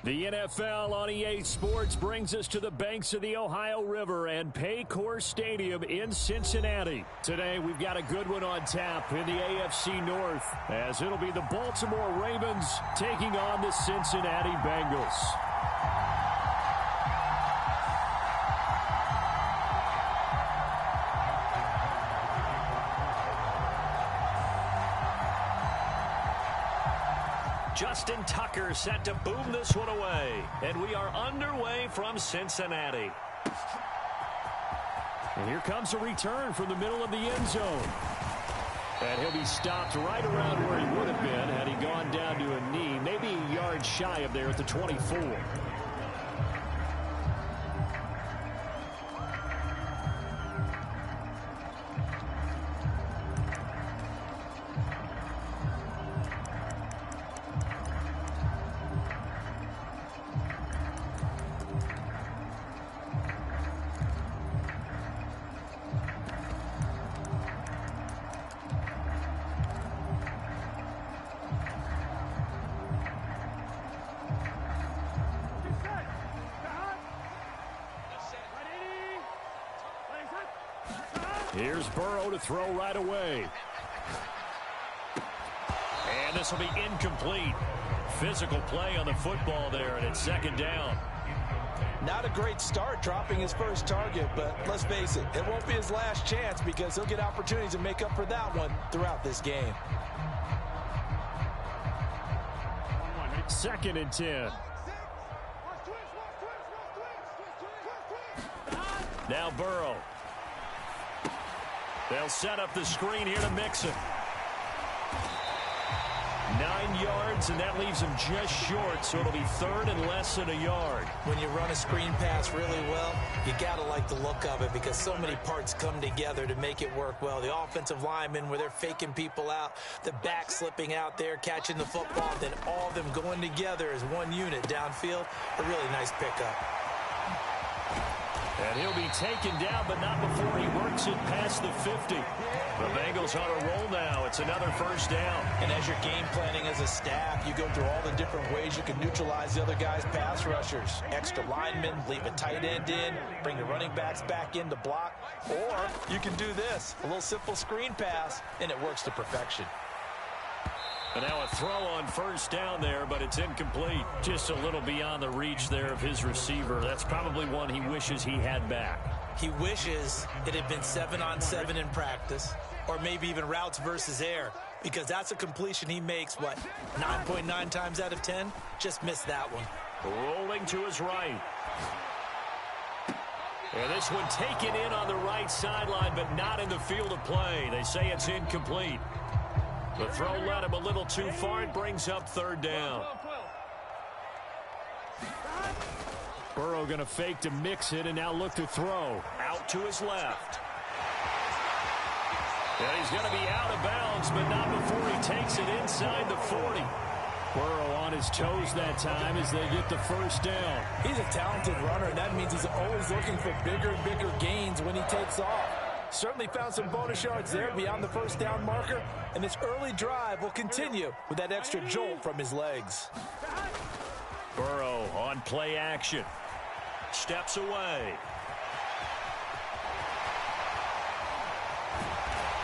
The NFL on EA Sports brings us to the banks of the Ohio River and Paycor Stadium in Cincinnati. Today, we've got a good one on tap in the AFC North, as it'll be the Baltimore Ravens taking on the Cincinnati Bengals. Justin Tucker set to boom this one away. And we are underway from Cincinnati. And here comes a return from the middle of the end zone. And he'll be stopped right around where he would have been had he gone down to a knee, maybe a yard shy of there at the 24. Here's Burrow to throw right away. And this will be incomplete. Physical play on the football there, and it's second down. Not a great start dropping his first target, but let's face it, it won't be his last chance because he'll get opportunities to make up for that one throughout this game. 2nd and 10. Now Burrow. They'll set up the screen here to mix it. 9 yards, and that leaves him just short, so it'll be 3rd and less than a yard. When you run a screen pass really well, you got to like the look of it because so many parts come together to make it work well. The offensive linemen, where they're faking people out, the back slipping out there, catching the football, then all of them going together as one unit downfield. A really nice pickup. And he'll be taken down, but not before he works it past the 50. The Bengals on a roll now. It's another first down. And as you're game planning as a staff, you go through all the different ways you can neutralize the other guy's pass rushers. Extra linemen, leave a tight end in, bring the running backs back in to block. Or you can do this, a little simple screen pass, and it works to perfection. And now a throw on first down there, but it's incomplete. Just a little beyond the reach there of his receiver. That's probably one he wishes he had back. He wishes it had been 7-on-7 in practice, or maybe even routes versus air, because that's a completion he makes, 9.9 times out of 10? Just missed that one. Rolling to his right. And this one taken in on the right sideline, but not in the field of play. They say it's incomplete. The throw led him a little too far. It brings up 3rd down. Burrow going to fake to mix it and now look to throw. Out to his left. And he's going to be out of bounds, but not before he takes it inside the 40. Burrow on his toes that time as they get the first down. He's a talented runner, and that means he's always looking for bigger and bigger gains when he takes off. Certainly found some bonus yards there beyond the first down marker, and this early drive will continue with that extra jolt from his legs. Burrow on play action. Steps away.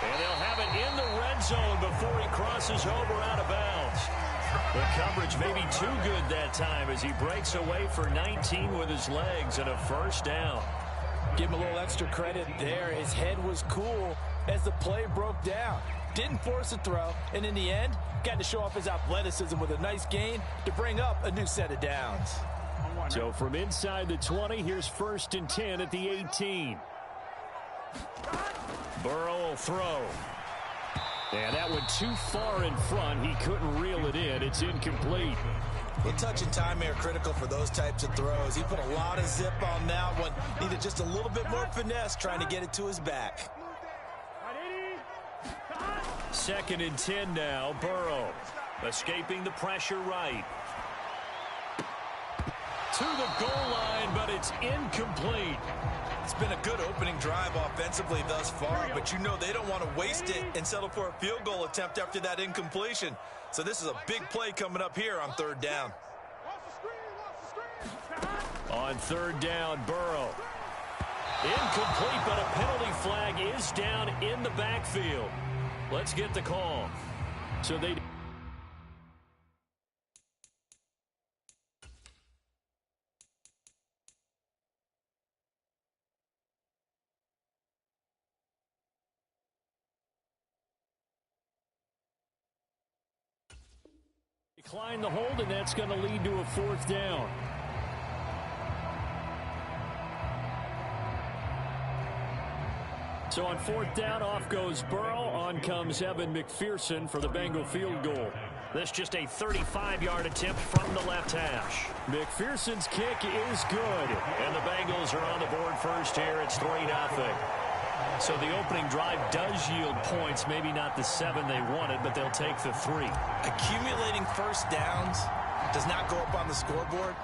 And they'll have it in the red zone before he crosses over out of bounds. The coverage may be too good that time as he breaks away for 19 with his legs and a first down. Give him a little extra credit there. His head was cool as the play broke down. Didn't force a throw, and in the end, got to show off his athleticism with a nice gain to bring up a new set of downs. So from inside the 20, here's 1st and 10 at the 18. Burrow will throw. And that went too far in front. He couldn't reel it in. It's incomplete. Well, touch and time are critical for those types of throws. He put a lot of zip on that one. Needed just a little bit more finesse trying to get it to his back. 2nd and 10 now. Burrow escaping the pressure right. To the goal line, but it's incomplete. It's been a good opening drive offensively thus far, but you know they don't want to waste it and settle for a field goal attempt after that incompletion. So this is a big play coming up here on 3rd down. On third down, Burrow. Incomplete, but a penalty flag is down in the backfield. Let's get the call. So they decline the hold, and that's going to lead to a fourth down. So on fourth down, off goes Burrow. On comes Evan McPherson for the Bengal field goal. This just a 35-yard attempt from the left hash. McPherson's kick is good, and the Bengals are on the board first here. It's 3-0. So the opening drive does yield points, maybe not the 7 they wanted, but they'll take the 3. Accumulating first downs does not go up on the scoreboard,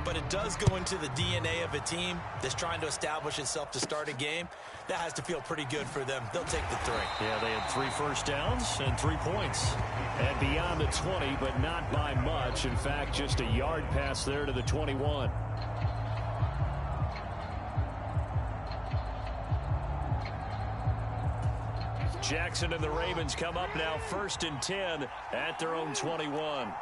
but it does go into the DNA of a team that's trying to establish itself to start a game. That has to feel pretty good for them. They'll take the 3. Yeah, they had 3 first downs and 3 points. And beyond the 20, but not by much. In fact, just a yard pass there to the 21. Jackson and the Ravens come up now 1st and 10 at their own 21.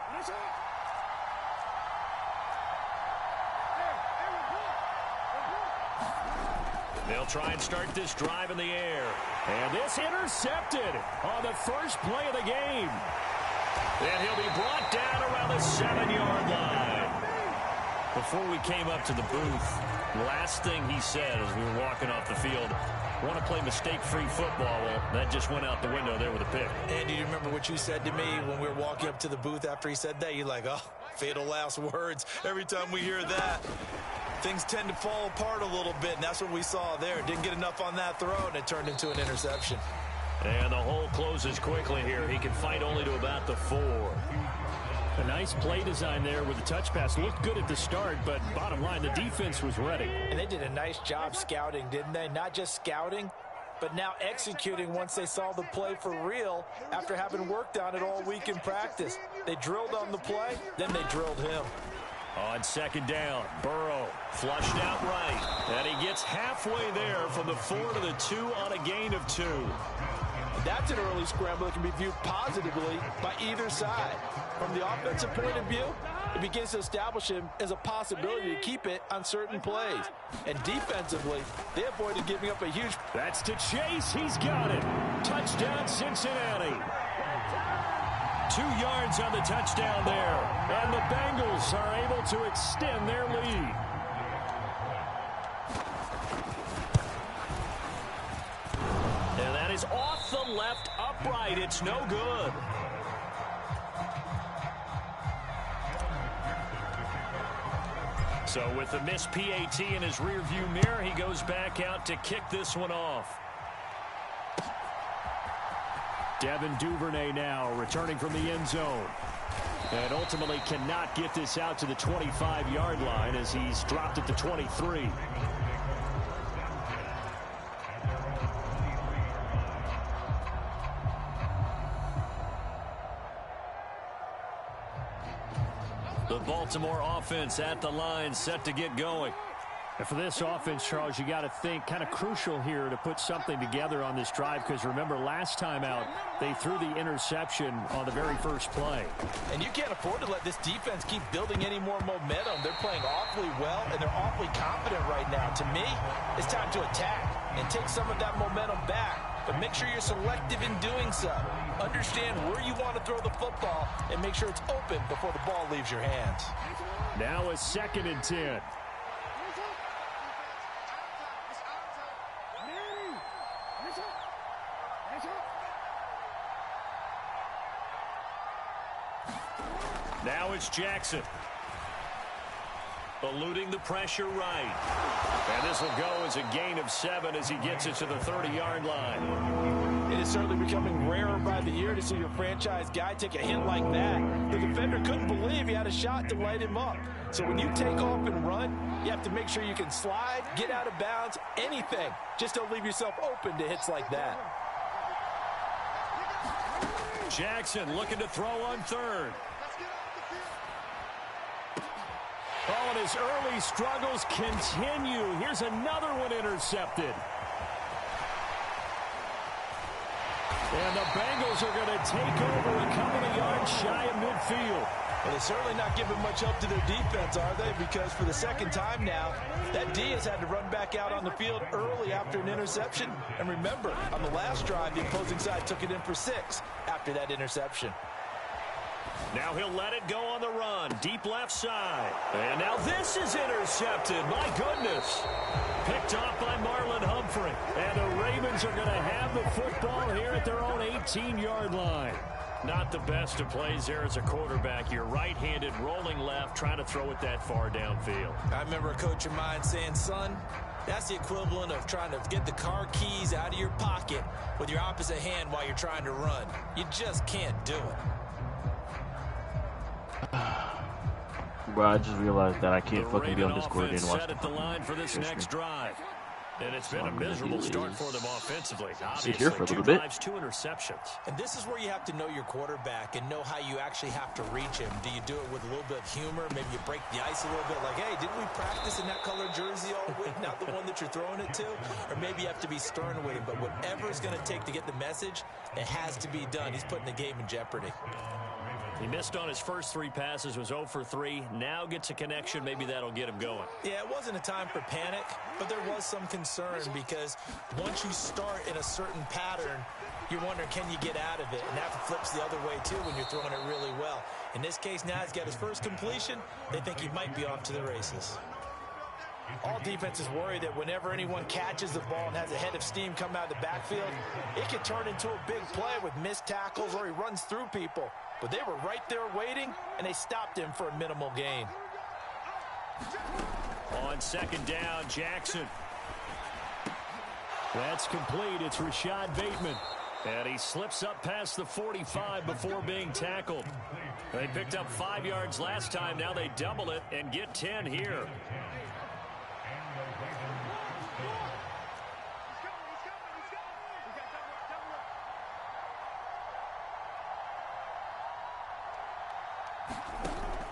They'll try and start this drive in the air. And this intercepted on the first play of the game. And he'll be brought down around the 7-yard line. Before we came up to the booth, last thing he said as we were walking off the field, want to play mistake-free football. Well, that just went out the window there with a pick. Andy, you remember what you said to me when we were walking up to the booth after he said that? You're like, oh, fatal last words. Every time we hear that, things tend to fall apart a little bit, and that's what we saw there. Didn't get enough on that throw, and it turned into an interception. And the hole closes quickly here. He can fight only to about the 4. A nice play design there with the touch pass. Looked good at the start, but bottom line, the defense was ready. And they did a nice job scouting, didn't they? Not just scouting, but now executing once they saw the play for real after having worked on it all week in practice. They drilled on the play, then they drilled him. On second down, Burrow flushed out right. And he gets halfway there from the 4 to the 2 on a gain of 2. That's an early scramble that can be viewed positively by either side. From the offensive point of view, it begins to establish him as a possibility to keep it on certain plays. And defensively, they avoided giving up a huge... That's to Chase. He's got it. Touchdown, Cincinnati. 2 yards on the touchdown there. And the Bengals are able to extend their lead. And that is off the left upright. It's no good. So with the missed PAT in his rearview mirror, he goes back out to kick this one off. Devin Duvernay now returning from the end zone. And ultimately cannot get this out to the 25-yard line as he's dropped at the 23. The Baltimore offense at the line, set to get going. And for this offense, Charles, you got to think kind of crucial here to put something together on this drive, because remember last time out they threw the interception on the very first play. And you can't afford to let this defense keep building any more momentum. They're playing awfully well, and they're awfully confident right now. To me, it's time to attack and take some of that momentum back. But make sure you're selective in doing so. Understand where you want to throw the football and make sure it's open before the ball leaves your hands. Now a 2nd and 10. Now it's Jackson. Eluding the pressure right. And this will go as a gain of 7 as he gets it to the 30-yard line. It is certainly becoming rarer by the year to see your franchise guy take a hit like that. The defender couldn't believe he had a shot to light him up. So when you take off and run, you have to make sure you can slide, get out of bounds, anything. Just don't leave yourself open to hits like that. Jackson looking to throw on 3rd. Oh, and his early struggles continue. Here's another one intercepted. And the Bengals are going to take over a couple of yards shy of midfield. Well, they're certainly not giving much help to their defense, are they? Because for the second time now, that D has had to run back out on the field early after an interception. And remember, on the last drive, the opposing side took it in for 6 after that interception. Now he'll let it go on the run. Deep left side. And now this is intercepted. My goodness. Picked off by Marlon Humphrey. And the Ravens are going to have the football here at their own 18-yard line. Not the best of plays there as a quarterback. You're right-handed, rolling left, trying to throw it that far downfield. I remember a coach of mine saying, son, that's the equivalent of trying to get the car keys out of your pocket with your opposite hand while you're trying to run. You just can't do it. Bro, I just realized that I can't fucking be on Discord and watch the line for this next drive. And it's been a miserable start for them offensively. Sit here for a little bit. 2 interceptions. And this is where you have to know your quarterback and know how you actually have to reach him. Do you do it with a little bit of humor? Maybe you break the ice a little bit like, hey, didn't we practice in that colored jersey all week? Not the one that you're throwing it to? Or maybe you have to be stern with him. But whatever it's going to take to get the message, it has to be done. He's putting the game in jeopardy. He missed on his first 3 passes, was 0 for 3. Now gets a connection. Maybe that'll get him going. Yeah, it wasn't a time for panic, but there was some concern because once you start in a certain pattern, you're wondering, can you get out of it? And that flips the other way, too, when you're throwing it really well. In this case, now he's got his first completion. They think he might be off to the races. All defenses worry that whenever anyone catches the ball and has a head of steam come out of the backfield, it can turn into a big play with missed tackles or he runs through people. But they were right there waiting, and they stopped him for a minimal gain. On second down, Jackson. That's complete. It's Rashad Bateman. And he slips up past the 45 before being tackled. They picked up 5 yards last time. Now they double it and get 10 here.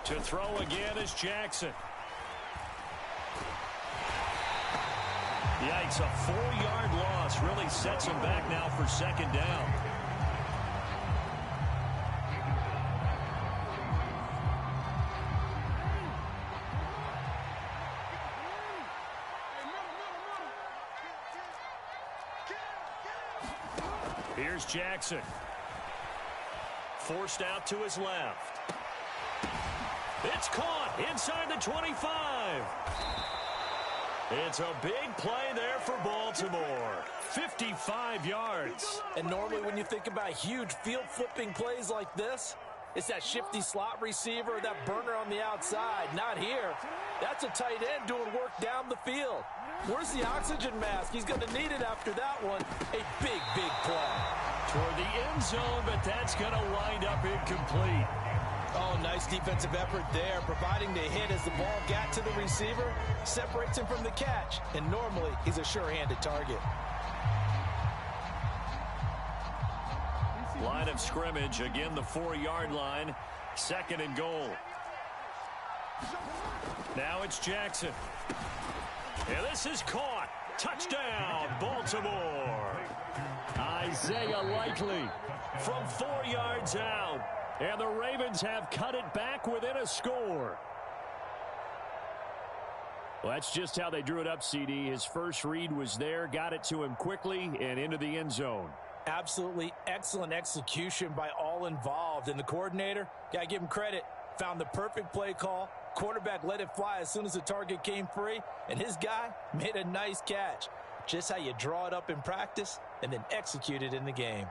To throw again is Jackson. Yikes, a 4-yard loss really sets him back now for second down. Here's Jackson. Forced out to his left. It's caught inside the 25. It's a big play there for Baltimore. 55 yards. And normally when you think about huge field-flipping plays like this, it's that shifty slot receiver, that burner on the outside. Not here. That's a tight end doing work down the field. Where's the oxygen mask? He's going to need it after that one. A big, big play. Toward the end zone, but that's going to wind up incomplete. Oh, nice defensive effort there, providing the hit as the ball got to the receiver, separates him from the catch, and normally he's a sure-handed target. Line of scrimmage, again the 4-yard line, second and goal. Now it's Jackson. And this is caught. Touchdown, Baltimore. Isaiah Likely from 4 yards out. And the Ravens have cut it back within a score. Well, that's just how they drew it up, CD. His first read was there, got it to him quickly, and into the end zone. Absolutely excellent execution by all involved. And the coordinator, got to give him credit, found the perfect play call. Quarterback let it fly as soon as the target came free, and his guy made a nice catch. Just how you draw it up in practice and then execute it in the game.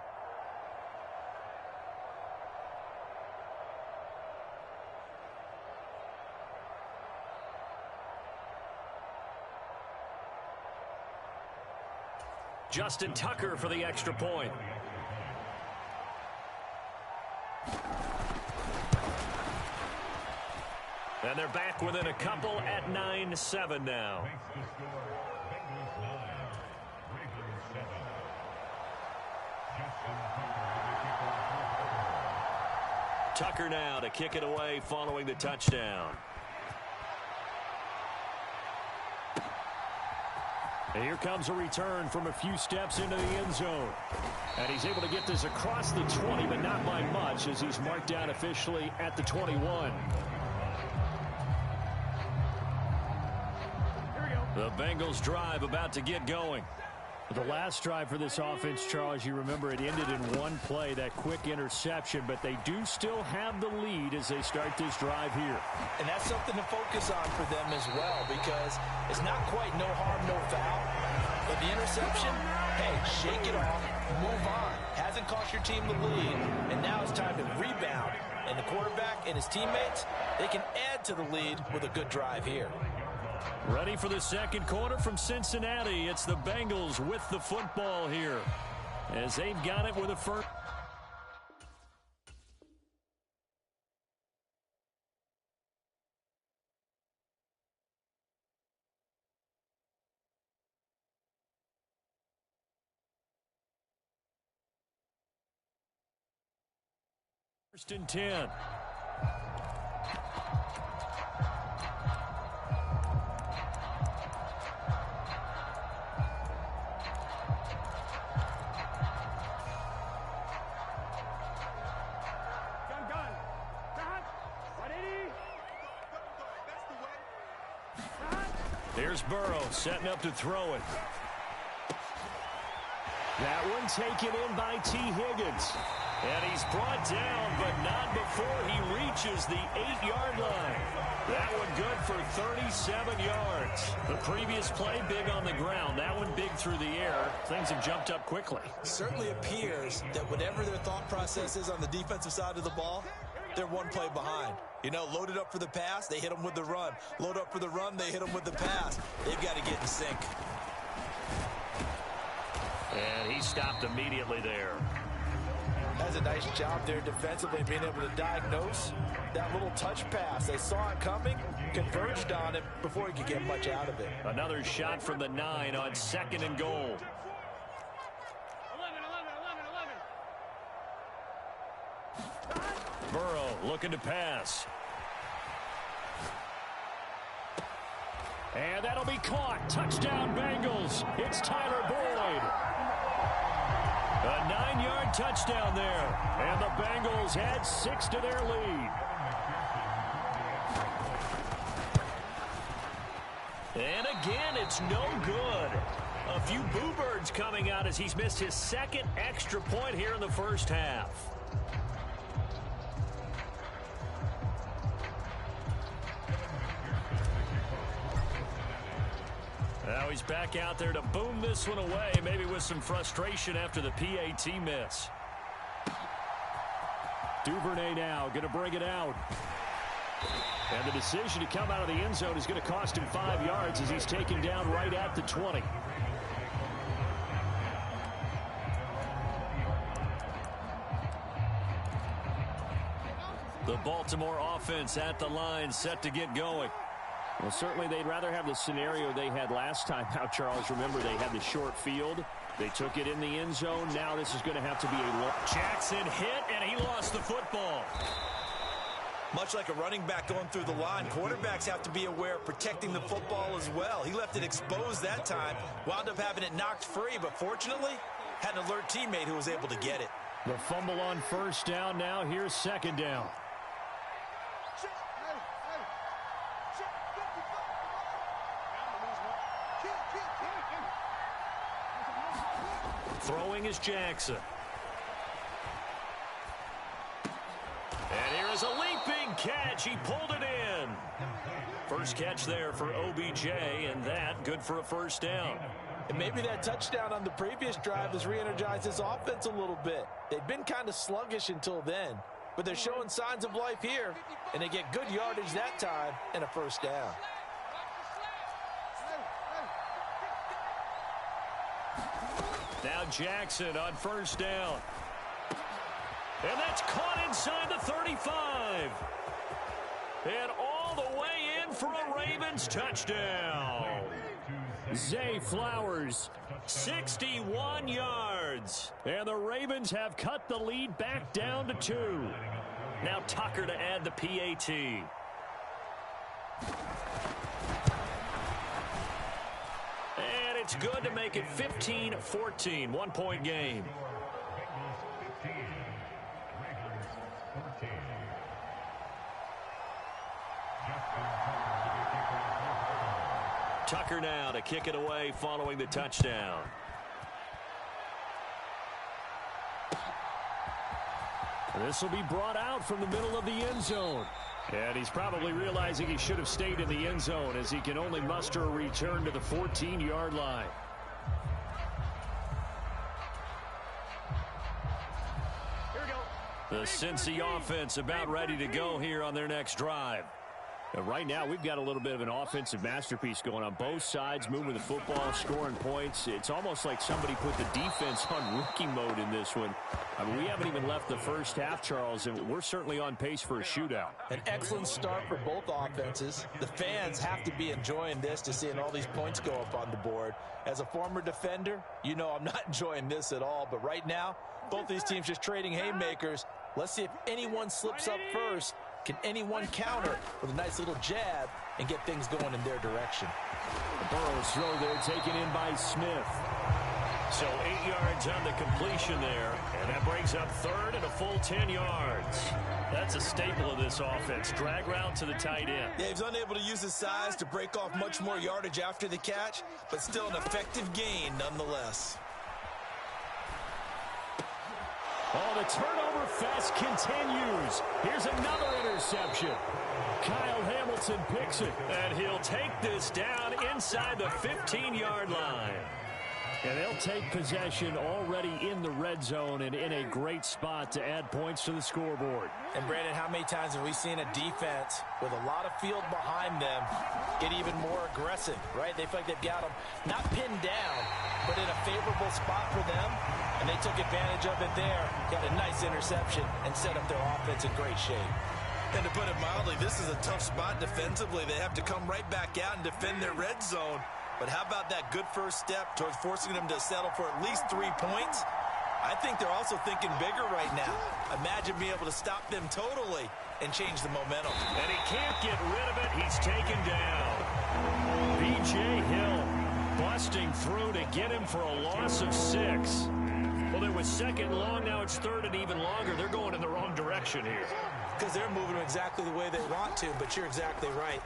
Justin Tucker for the extra point. And they're back within a couple at 9-7 now. Tucker now to kick it away following the touchdown. And here comes a return from a few steps into the end zone. And he's able to get this across the 20, but not by much, as he's marked down officially at the 21. The Bengals drive about to get going. The last drive for this offense, Charles, you remember it ended in one play, that quick interception, but they do still have the lead as they start this drive here. And that's something to focus on for them as well, because it's not quite no harm, no foul. But the interception, hey, shake it off, move on. Hasn't cost your team the lead, and now it's time to rebound. And the quarterback and his teammates, they can add to the lead with a good drive here. Ready for the second quarter from Cincinnati. It's the Bengals with the football here, as they've got it with a first. First and 10. Here's Burrow setting up to throw it. That one taken in by T. Higgins. And he's brought down, but not before he reaches the 8-yard line. That one good for 37 yards. The previous play big on the ground. That one big through the air. Things have jumped up quickly. Certainly appears that whatever their thought process is on the defensive side of the ball, they're one play behind. You know, loaded up for the pass, they hit them with the run. Load up for the run, they hit them with the pass. They've got to get in sync. And he stopped immediately there. That's a nice job there defensively, being able to diagnose that little touch pass. They saw it coming, converged on it before he could get much out of it. Another shot from the 9 on 2nd and goal. 11. Burrow looking to pass. And that'll be caught. Touchdown Bengals. It's Tyler Boyd. A 9-yard touchdown there. And the Bengals add 6 to their lead. And again, it's no good. A few boo birds coming out as he's missed his second extra point here in the first half. Now he's back out there to boom this one away, maybe with some frustration after the PAT miss. Duvernay now going to bring it out. And the decision to come out of the end zone is going to cost him 5 yards as he's taken down right at the 20. The Baltimore offense at the line, set to get going. Well, certainly they'd rather have the scenario they had last time out, Charles. Remember, they had the short field. They took it in the end zone. Now this is going to have to be a long. Jackson hit, and he lost the football. Much like a running back going through the line, quarterbacks have to be aware of protecting the football as well. He left it exposed that time, wound up having it knocked free, but fortunately, had an alert teammate who was able to get it. The fumble on first down now. Here's second down. Throwing is Jackson. And here is a leaping catch. He pulled it in. First catch there for OBJ, and that good for a first down. And maybe that touchdown on the previous drive has re-energized this offense a little bit. They've been kind of sluggish until then, but they're showing signs of life here, and they get good yardage that time and a first down. Now Jackson on first down. And that's caught inside the 35. And all the way in for a Ravens touchdown. Zay Flowers, 61 yards. And the Ravens have cut the lead back down to 2. Now Tucker to add the PAT. And it's good to make it 15-14, 1-point game. Tucker now to kick it away following the touchdown. This will be brought out from the middle of the end zone. And he's probably realizing he should have stayed in the end zone as he can only muster a return to the 14-yard line. Here we go. The Cincy offense about ready to go here on their next drive. Right now, we've got a little bit of an offensive masterpiece going on. Both sides moving the football, scoring points. It's almost like somebody put the defense on rookie mode in this one. I mean, we haven't even left the first half, Charles, and we're certainly on pace for a shootout. An excellent start for both offenses. The fans have to be enjoying this to seeing all these points go up on the board. As a former defender, you know I'm not enjoying this at all. But right now, both these teams just trading haymakers. Let's see if anyone slips up first. Can anyone counter with a nice little jab and get things going in their direction? Burrow's throw there taken in by Smith. So 8 yards on the completion there, and that brings up third and a full 10 yards. That's a staple of this offense. Drag route to the tight end. Yeah, he's unable to use his size to break off much more yardage after the catch, but still an effective gain nonetheless. Oh, the turnover fest continues. Here's another interception. Kyle Hamilton picks it, and he'll take this down inside the 15-yard line. And they'll take possession already in the red zone and in a great spot to add points to the scoreboard. And, Brandon, how many times have we seen a defense with a lot of field behind them get even more aggressive, right? They feel like they've got them not pinned down, but in a favorable spot for them, and they took advantage of it there, got a nice interception, and set up their offense in great shape. And to put it mildly, this is a tough spot defensively. They have to come right back out and defend their red zone. But how about that good first step towards forcing them to settle for at least 3 points? I think they're also thinking bigger right now. Imagine being able to stop them totally and change the momentum. And he can't get rid of it. He's taken down. B.J. Hill busting through to get him for a loss of 6. Well, it was second long. Now it's third and even longer. They're going in the wrong direction here. Because they're moving exactly the way they want to, but you're exactly right.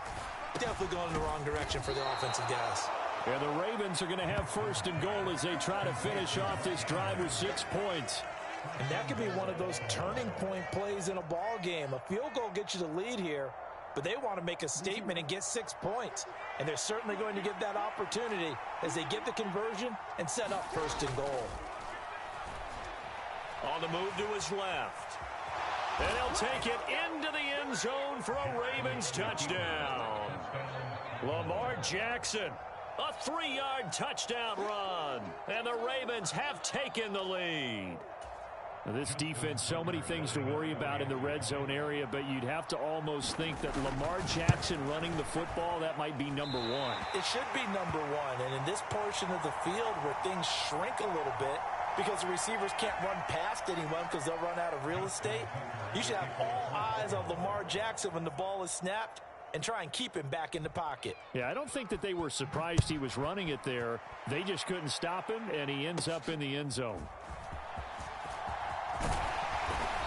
Definitely going in the wrong direction for the offensive guys. And the Ravens are going to have first and goal as they try to finish off this drive with 6 points. And that could be one of those turning point plays in a ball game. A field goal gets you the lead here, but they want to make a statement and get 6 points. And they're certainly going to get that opportunity as they get the conversion and set up first and goal. On the move to his left. And he'll take it into the end zone for a Ravens touchdown. Lamar Jackson, a 3-yard touchdown run. And the Ravens have taken the lead. Now this defense, so many things to worry about in the red zone area, but you'd have to almost think that Lamar Jackson running the football, that might be number 1. It should be number 1. And in this portion of the field where things shrink a little bit, because the receivers can't run past anyone because they'll run out of real estate, you should have all eyes on Lamar Jackson when the ball is snapped and try and keep him back in the pocket. Yeah, I don't think that they were surprised he was running it there. They just couldn't stop him, and he ends up in the end zone.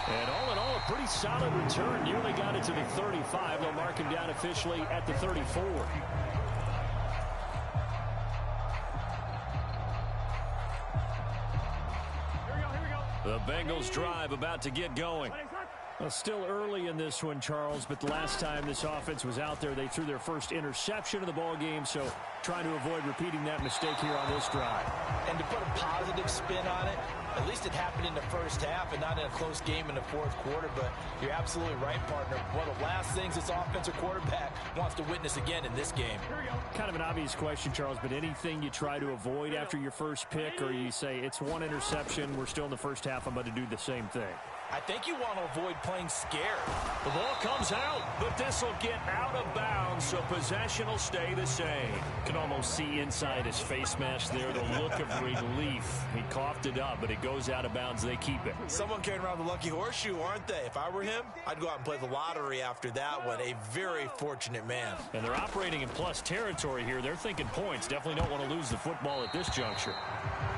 And all in all, a pretty solid return. Nearly got it to the 35. They'll mark him down officially at the 34. The Bengals drive about to get going. Well, still early in this one, Charles, but the last time this offense was out there, they threw their first interception of the ball game, so trying to avoid repeating that mistake here on this drive. And to put a positive spin on it, at least it happened in the first half and not in a close game in the fourth quarter, but you're absolutely right, partner. One of the last things this offensive quarterback wants to witness again in this game. Kind of an obvious question, Charles, but anything you try to avoid after your first pick, or you say it's one interception, we're still in the first half, I'm going to do the same thing? I think you want to avoid playing scared. The ball comes out, but this will get out of bounds, so possession will stay the same. You can almost see inside his face mask there the look of relief. He coughed it up, but it goes out of bounds. They keep it. Someone carrying around the lucky horseshoe, aren't they? If I were him, I'd go out and play the lottery after that one. A very fortunate man. And they're operating in plus territory here. They're thinking points. Definitely don't want to lose the football at this juncture.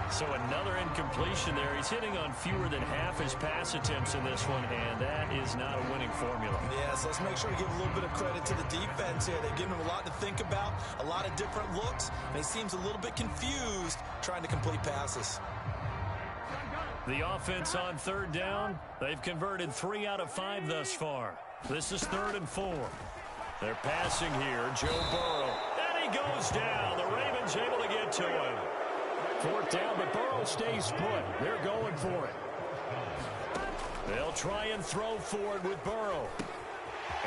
So another incompletion there. He's hitting on fewer than half his pass attempts in this one, and that is not a winning formula. Yeah, so let's make sure we give a little bit of credit to the defense here. They've given him a lot to think about, a lot of different looks, and he seems a little bit confused trying to complete passes. The offense on third down, they've converted 3 out of 5 thus far. This is 3rd and 4. They're passing here, Joe Burrow. And he goes down. The Ravens able to get to him. 4th down, but Burrow stays put. They're going for it. They'll try and throw forward with Burrow.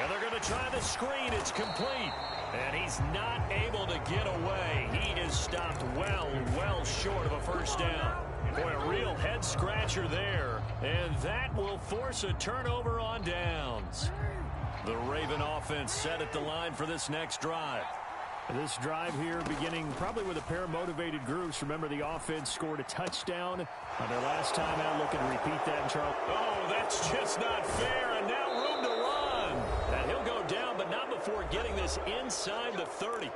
And they're going to try the screen. It's complete. And he's not able to get away. He is stopped well short of a first down. Boy, a real head-scratcher there. And that will force a turnover on downs. The Raven offense set at the line for this next drive. This drive here beginning probably with a pair of motivated groups. Remember, the offense scored a touchdown on their last time out. Looking to repeat that, Charles. Oh, that's just not fair. And now room to run. And he'll go down, but not before getting this inside the 30.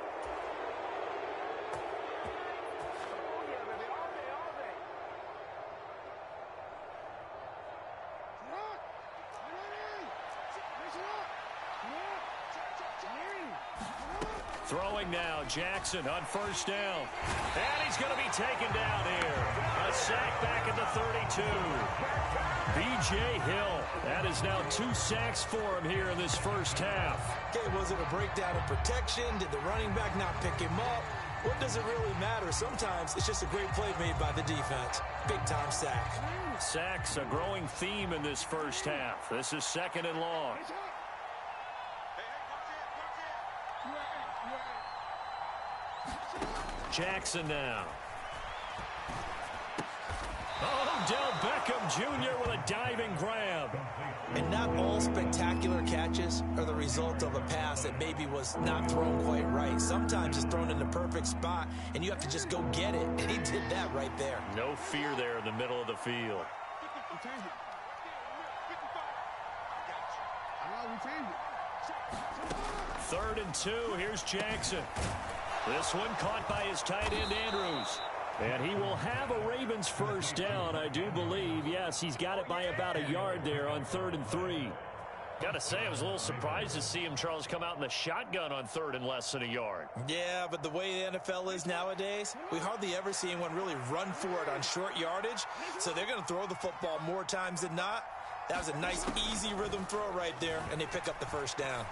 Throwing now, Jackson on first down. And he's going to be taken down here. A sack back at the 32. B.J. Hill. That is now 2 sacks for him here in this first half. Okay, was it a breakdown in protection? Did the running back not pick him up? What does it really matter? Sometimes it's just a great play made by the defense. Big-time sack. Sacks, a growing theme in this first half. This is 2nd and long. Jackson now. Oh, Del Beckham Jr. with a diving grab. And not all spectacular catches are the result of a pass that maybe was not thrown quite right. Sometimes it's thrown in the perfect spot, and you have to just go get it. And he did that right there. No fear there in the middle of the field. 3rd and 2. Here's Jackson. This one caught by his tight end, Andrews. And he will have a Ravens first down, I do believe. Yes, he's got it by about a yard there on 3rd and 3. Got to say, I was a little surprised to see him, Charles, come out in the shotgun on 3rd and less than a yard. Yeah, but the way the NFL is nowadays, we hardly ever see anyone really run for it on short yardage. So they're going to throw the football more times than not. That was a nice, easy rhythm throw right there, and they pick up the first down.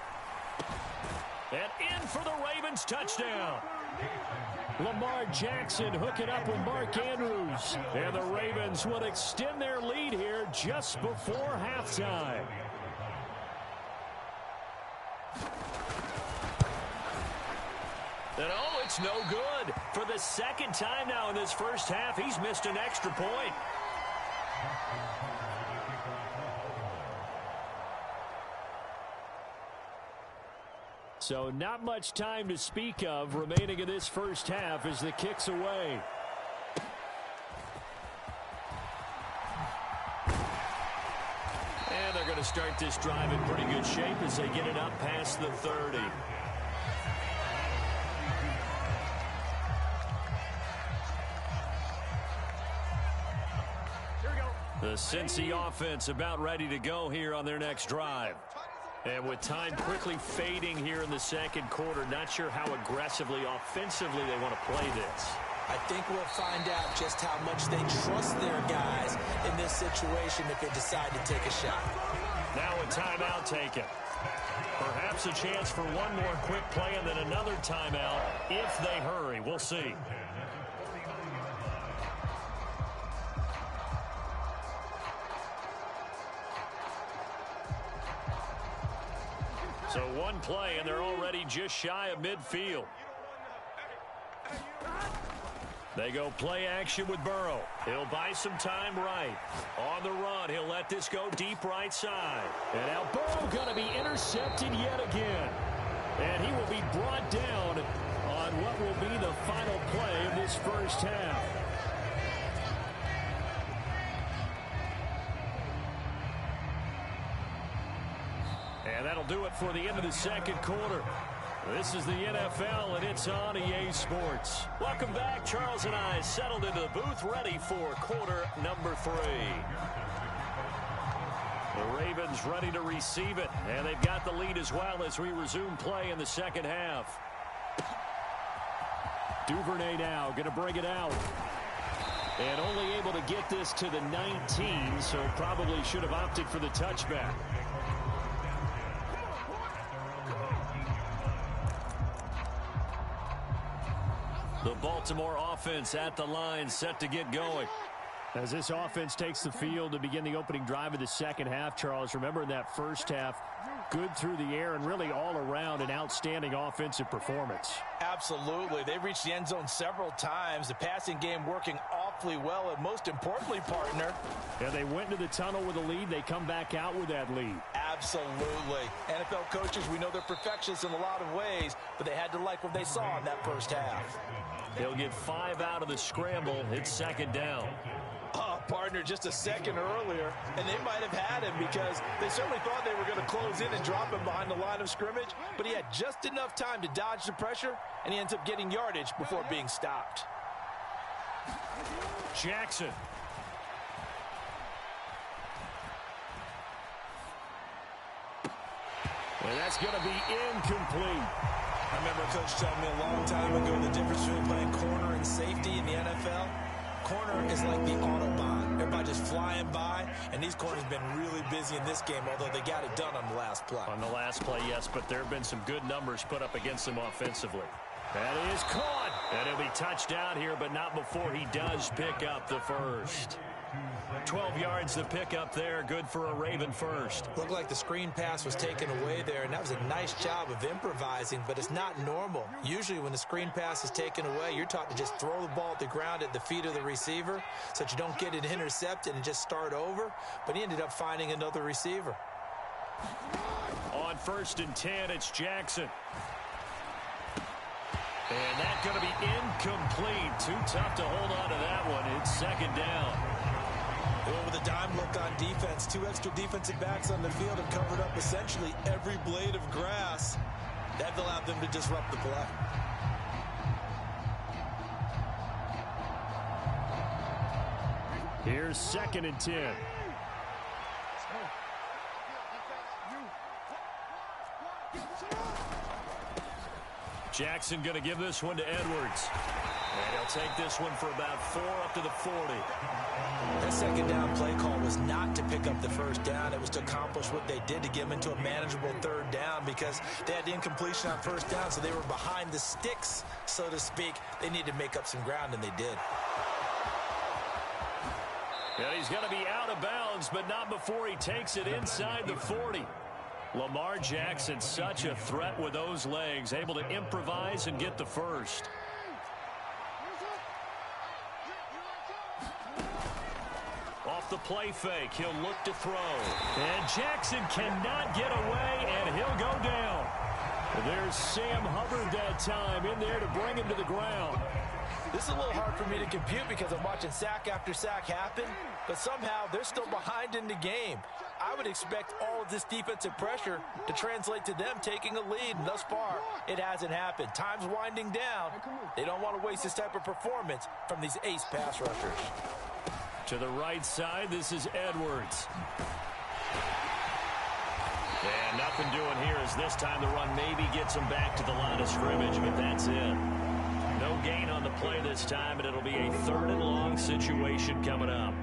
And in for the Ravens touchdown. Lamar Jackson hooking up with Mark Andrews. And the Ravens will extend their lead here just before halftime. And oh, it's no good. For the 2nd time now in this first half, he's missed an extra point. So not much time to speak of remaining in this first half as the kick's away. And they're going to start this drive in pretty good shape as they get it up past the 30. The Cincy offense about ready to go here on their next drive. And with time quickly fading here in the 2nd quarter, not sure how aggressively, offensively they want to play this. I think we'll find out just how much they trust their guys in this situation if they decide to take a shot. Now a timeout taken. Perhaps a chance for one more quick play and then another timeout if they hurry. We'll see. So one play, and they're already just shy of midfield. They go play action with Burrow. He'll buy some time right. On the run, he'll let this go deep right side. And now Burrow going to be intercepted yet again. And he will be brought down on what will be the final play of this first half. And that'll do it for the end of the second quarter. This is the NFL, and it's on EA Sports. Welcome back. Charles and I settled into the booth, ready for quarter number 3. The Ravens ready to receive it, and they've got the lead as well as we resume play in the second half. Duvernay now going to bring it out. And only able to get this to the 19, so probably should have opted for the touchback. The Baltimore offense at the line, set to get going. As this offense takes the field to begin the opening drive of the second half, Charles, remember in that first half, good through the air and really all around an outstanding offensive performance. Absolutely. They reached the end zone several times. The passing game working awfully well, and most importantly, partner. Yeah, they went into the tunnel with a lead. They come back out with that lead. Absolutely. NFL coaches, we know they're perfectionists in a lot of ways, but they had to like what they saw in that first half. They'll get 5 out of the scramble. It's second down. Partner, just a second earlier, and they might have had him because they certainly thought they were going to close in and drop him behind the line of scrimmage, but he had just enough time to dodge the pressure, and he ends up getting yardage before being stopped. Jackson. And that's going to be incomplete. I remember a coach telling me a long time ago the difference between playing corner and safety in the NFL. Corner is like the Autobahn. Everybody just flying by, and these corners have been really busy in this game, although they got it done on the last play. On the last play, yes, but there have been some good numbers put up against them offensively. That is caught. And he'll be touched down here, but not before he does pick up the first. 12 yards to pick up there. Good for a Raven first. Looked like the screen pass was taken away there, and that was a nice job of improvising, but it's not normal. Usually when the screen pass is taken away, you're taught to just throw the ball at the ground at the feet of the receiver so that you don't get it intercepted and just start over, but he ended up finding another receiver. On 1st and 10, it's Jackson. And that's going to be incomplete. Too tough to hold on to that one. It's second down. Well, with a dime look on defense, 2 extra defensive backs on the field have covered up essentially every blade of grass. That allowed them to disrupt the play. Here's 2nd and 10. Jackson going to give this one to Edwards. And he'll take this one for about 4 up to the 40. That second down play call was not to pick up the first down. It was to accomplish what they did to get them into a manageable 3rd down because they had the incompletion on 1st down, so they were behind the sticks, so to speak. They needed to make up some ground, and they did. And he's going to be out of bounds, but not before he takes it inside the 40. Lamar Jackson, such a threat with those legs, able to improvise and get the first. Off the play fake, he'll look to throw. And Jackson cannot get away, and he'll go down. There's Sam Hubbard that time in there to bring him to the ground. This is a little hard for me to compute because I'm watching sack after sack happen, but somehow they're still behind in the game. I would expect all of this defensive pressure to translate to them taking a lead, and thus far, it hasn't happened. Time's winding down. They don't want to waste this type of performance from these ace pass rushers. To the right side, this is Edwards. And nothing doing here as this time the run maybe gets him back to the line of scrimmage, but that's it. No gain on the play this time, and it'll be a 3rd and long situation coming up.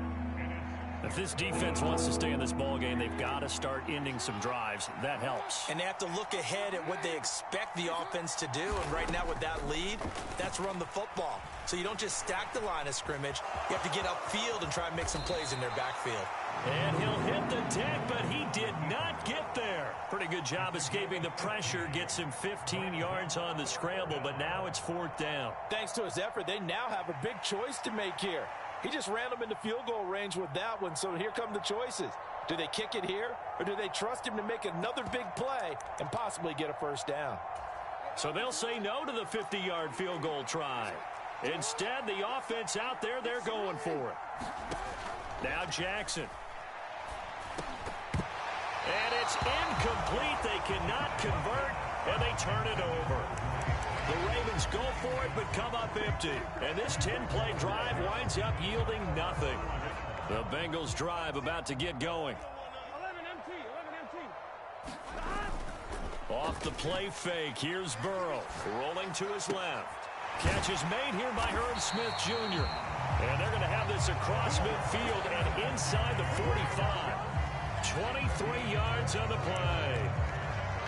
If this defense wants to stay in this ballgame, they've got to start ending some drives. That helps. And they have to look ahead at what they expect the offense to do. And right now with that lead, that's run the football. So you don't just stack the line of scrimmage. You have to get upfield and try and make some plays in their backfield. And he'll hit the deck, but he did not get there. Pretty good job escaping the pressure. Gets him 15 yards on the scramble, but now it's 4th down. Thanks to his effort, they now have a big choice to make here. He just ran them into field goal range with that one, so here come the choices. Do they kick it here, or do they trust him to make another big play and possibly get a first down? So they'll say no to the 50-yard field goal try. Instead, the offense out there, they're going for it. Now Jackson. And it's incomplete. They cannot convert, and they turn it over. The Ravens go for it, but come up empty. And this 10-play drive winds up yielding nothing. The Bengals drive about to get going. 11 MT. Off the play fake, here's Burrow, rolling to his left. Catch is made here by Herb Smith Jr. And they're going to have this across midfield and inside the 45. 23 yards on the play.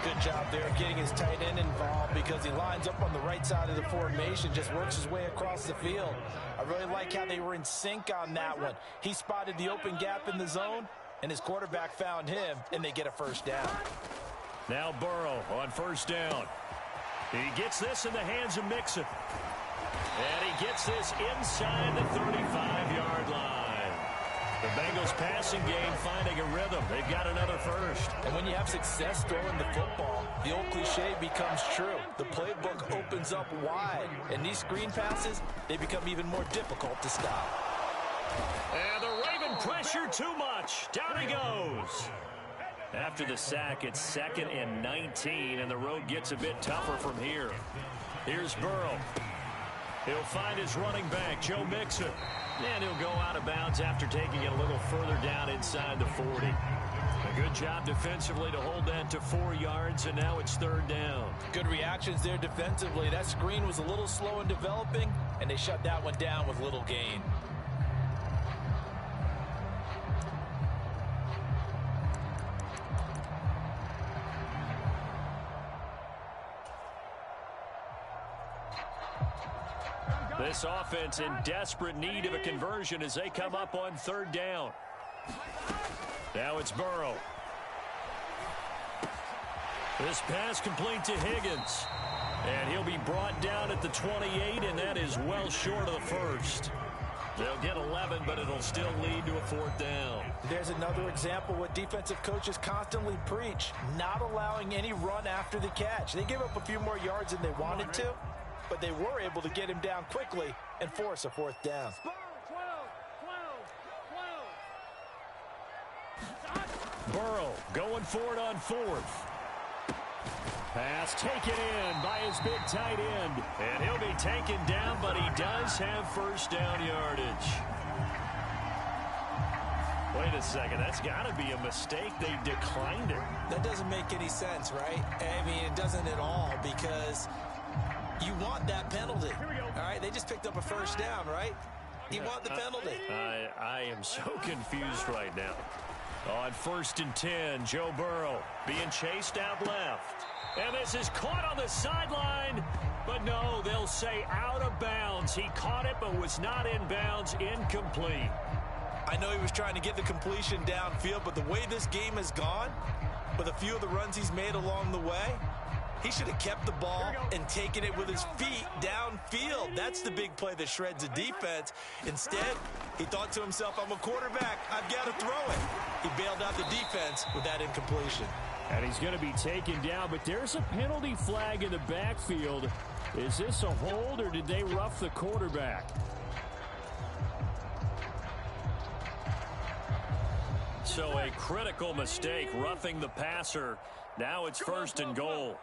Good job there getting his tight end involved because he lines up on the right side of the formation, just works his way across the field. I really like how they were in sync on that one. He spotted the open gap in the zone, and his quarterback found him, and they get a first down. Now Burrow on first down. He gets this in the hands of Mixon. And he gets this inside the 35-yard line. The Bengals passing game finding a rhythm. They've got another first. And when you have success throwing the football, the old cliche becomes true. The playbook opens up wide. And these screen passes, they become even more difficult to stop. And the Raven pressure too much. Down he goes. After the sack, it's 2nd and 19, and the road gets a bit tougher from here. Here's Burrow. He'll find his running back, Joe Mixon. And he'll go out of bounds after taking it a little further down inside the 40. A good job defensively to hold that to 4 yards, and now it's 3rd down. Good reactions there defensively. That screen was a little slow in developing, and they shut that one down with little gain. This offense in desperate need of a conversion as they come up on 3rd down. Now it's Burrow. This pass complete to Higgins. And he'll be brought down at the 28, and that is well short of the first. They'll get 11, but it'll still lead to a 4th down. There's another example what defensive coaches constantly preach, not allowing any run after the catch. They gave up a few more yards than they wanted to, but they were able to get him down quickly and force a 4th down. 12. Burrow going for it on 4th. Pass taken in by his big tight end. And he'll be taken down, but he does have first down yardage. Wait a second, that's got to be a mistake. They declined it. That doesn't make any sense, right? I mean, it doesn't at all, because you want that penalty. All right, they just picked up a first down, right? You want the penalty. I am so confused right now. On 1st and 10, Joe Burrow being chased out left. And this is caught on the sideline. But no, they'll say out of bounds. He caught it but was not in bounds. Incomplete. I know he was trying to get the completion downfield, but the way this game has gone, with a few of the runs he's made along the way, he should have kept the ball and taken it with his feet downfield. That's the big play that shreds a defense. Instead, he thought to himself, I'm a quarterback. I've got to throw it. He bailed out the defense with that incompletion. And he's going to be taken down, but there's a penalty flag in the backfield. Is this a hold, or did they rough the quarterback? So a critical mistake, roughing the passer. Now it's 1st and goal.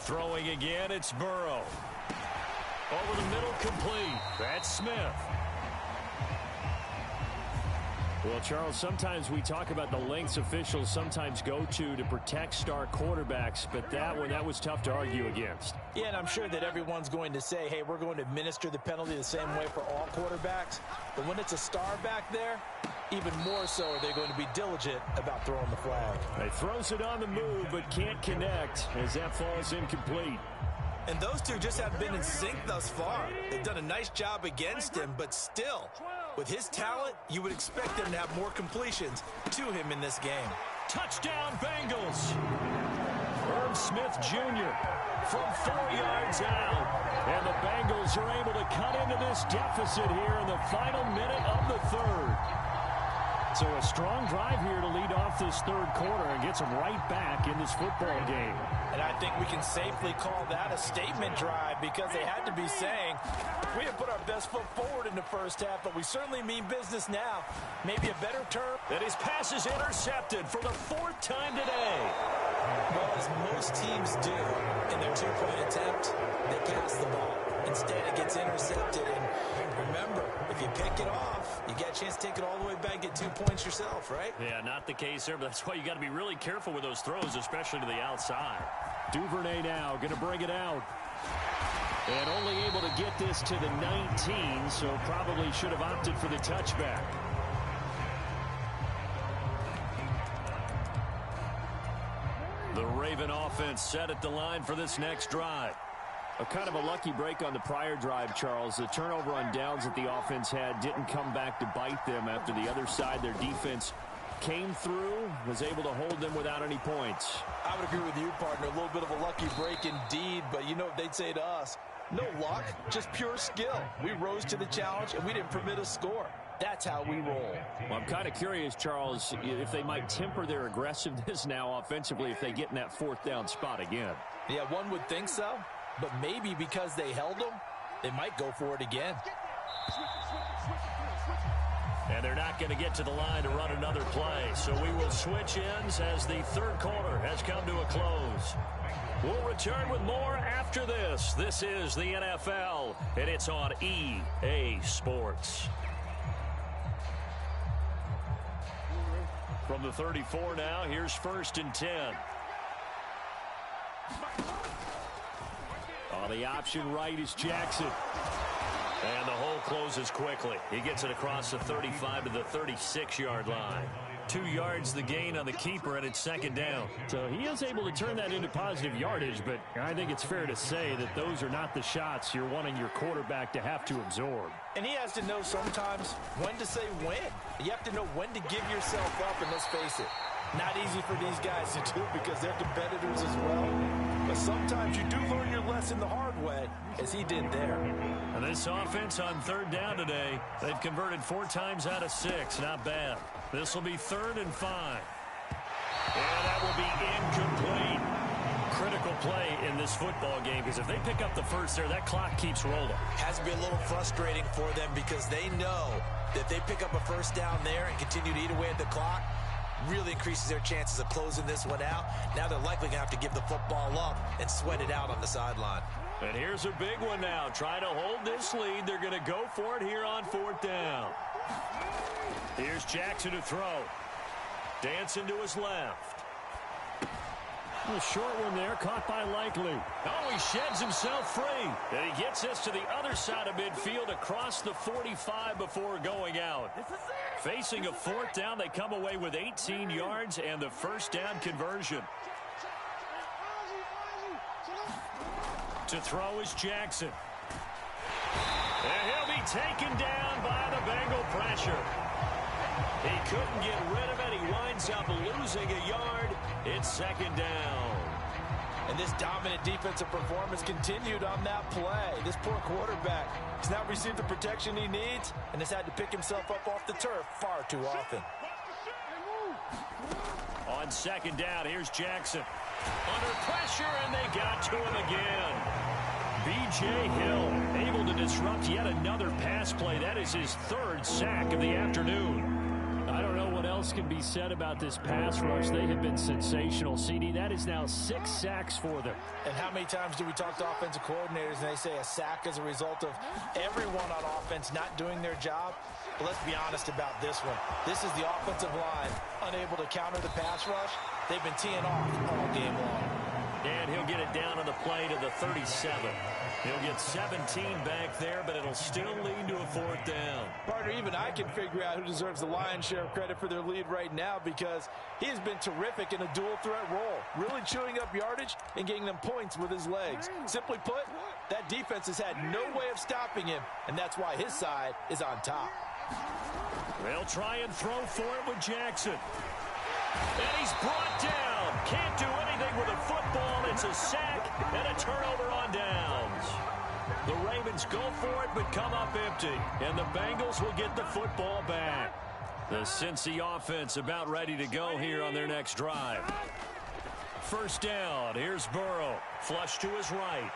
Throwing again, it's Burrow. Over the middle, complete. That's Smith. Well, Charles, sometimes we talk about the lengths officials sometimes go to protect star quarterbacks, but that was tough to argue against. Yeah, and I'm sure that everyone's going to say, hey, we're going to administer the penalty the same way for all quarterbacks. But when it's a star back there, even more so are they going to be diligent about throwing the flag. He throws it on the move, but can't connect as that falls incomplete. And those two just have been in sync thus far. They've done a nice job against him, but still, with his talent, you would expect them to have more completions to him in this game. Touchdown, Bengals. Irv Smith Jr. from 4 yards out. And the Bengals are able to cut into this deficit here in the final minute of the third. So a strong drive here to lead off this third quarter and gets them right back in this football game. And I think we can safely call that a statement drive because they had to be saying, we have put our best foot forward in the first half, but we certainly mean business now. Maybe a better term. And his pass is intercepted for the 4th time today. Well, as most teams do in their two-point attempt, they pass the ball. Instead, it gets intercepted. And remember, if you pick it off, you get a chance to take it all the way back and get 2 points yourself, right? Yeah, not the case there, but that's why you got to be really careful with those throws, especially to the outside. Duvernay now going to bring it out. And only able to get this to the 19, so probably should have opted for the touchback. The Raven offense set at the line for this next drive. A kind of a lucky break on the prior drive, Charles. The turnover on downs that the offense had didn't come back to bite them after the other side. Their defense came through, was able to hold them without any points. I would agree with you, partner. A little bit of a lucky break indeed, but you know what they'd say to us? No luck, just pure skill. We rose to the challenge, and we didn't permit a score. That's how we roll. Well, I'm kind of curious, Charles, if they might temper their aggressiveness now offensively if they get in that 4th down spot again. Yeah, one would think so, but maybe because they held them, they might go for it again. And they're not going to get to the line to run another play, so we will switch ends as the third quarter has come to a close. We'll return with more after this. This is the NFL, and it's on EA Sports. From the 34 now, here's 1st and 10. On the option right is Jackson. And the hole closes quickly. He gets it across the 35 to the 36-yard line. 2 yards the gain on the keeper, and it's 2nd down. So he is able to turn that into positive yardage, but I think it's fair to say that those are not the shots you're wanting your quarterback to have to absorb. And he has to know sometimes when to say when. You have to know when to give yourself up, and let's face it, not easy for these guys to do because they're competitors as well. But sometimes you do learn your lesson the hard way, as he did there. And this offense on 3rd down today, they've converted 4 times out of 6. Not bad. This will be 3rd and 5. And that will be incomplete. Critical play in this football game because if they pick up the first there, that clock keeps rolling. Has to be a little frustrating for them because they know that they pick up a 1st down there and continue to eat away at the clock, really increases their chances of closing this one out. Now they're likely going to have to give the football up and sweat it out on the sideline. And here's a big one now. Trying to hold this lead. They're going to go for it here on 4th down. Here's Jackson to throw. Dancing to his left. A short one there, caught by Likely. Oh, he sheds himself free. And he gets this to the other side of midfield across the 45 before going out. Facing a 4th down, they come away with 18 yards and the 1st down conversion. To throw is Jackson. And he'll be taken down by the Bengal pressure. He couldn't get rid of it. He winds up losing a yard. It's 2nd down. And this dominant defensive performance continued on that play. This poor quarterback has not received the protection he needs and has had to pick himself up off the turf far too often. On 2nd down, here's Jackson. Under pressure, and they got to him again. B.J. Hill able to disrupt yet another pass play. That is his 3rd sack of the afternoon. I don't know what else can be said about this pass rush. They have been sensational, CD. That is now 6 sacks for them. And how many times do we talk to offensive coordinators and they say a sack as a result of everyone on offense not doing their job? But let's be honest about this one. This is the offensive line unable to counter the pass rush. They've been teeing off all game long. And he'll get it down on the play to the 37. He'll get 17 back there, but it'll still lead to a 4th down. Partner, even I can figure out who deserves the lion's share of credit for their lead right now because he has been terrific in a dual threat role, really chewing up yardage and getting them points with his legs. Simply put, that defense has had no way of stopping him, and that's why his side is on top. They'll try and throw for it with Jackson. And he's brought down. Can't do anything with a football. It's a sack and a turnover on downs. The Ravens go for it but come up empty. And the Bengals will get the football back. The Cincy offense about ready to go here on their next drive. First down. Here's Burrow. Flush to his right.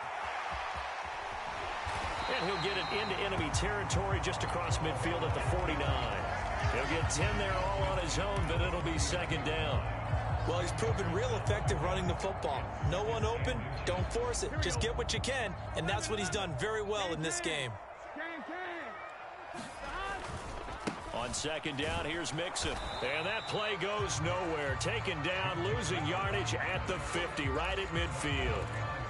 And he'll get it into enemy territory just across midfield at the 49. He'll get 10 there all on his own, but it'll be second down. Well, he's proven real effective running the football. No one open, don't force it. Just get what you can, and that's what he's done very well in this game. On second down, here's Mixon. And that play goes nowhere. Taken down, losing yardage at the 50, right at midfield.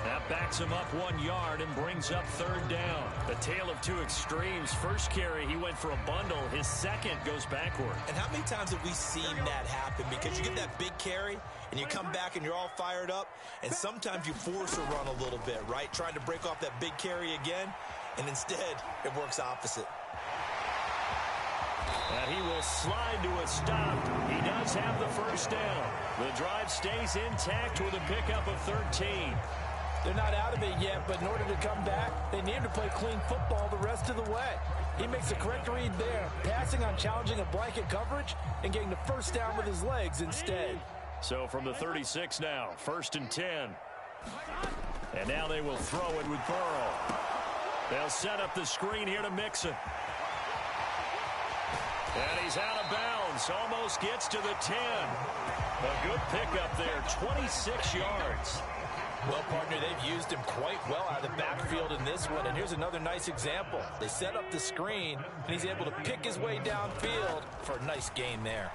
That backs him up 1 yard and brings up third down. The tale of two extremes. First carry, he went for a bundle. His second goes backward. And how many times have we seen that happen? Because you get that big carry, and you come back and you're all fired up, and sometimes you force a run a little bit, right? Trying to break off that big carry again, and instead it works opposite. And he will slide to a stop. He does have the first down. The drive stays intact with a pickup of 13. They're not out of it yet, but in order to come back, they need to play clean football the rest of the way. He makes the correct read there, passing on challenging a blanket coverage and getting the first down with his legs instead. So from the 36 now, 1st and 10. And now they will throw it with Burrow. They'll set up the screen here to Mixon. And he's out of bounds, almost gets to the 10. A good pickup there, 26 yards. Well, partner, they've used him quite well out of the backfield in this one. And here's another nice example. They set up the screen, and he's able to pick his way downfield for a nice gain there.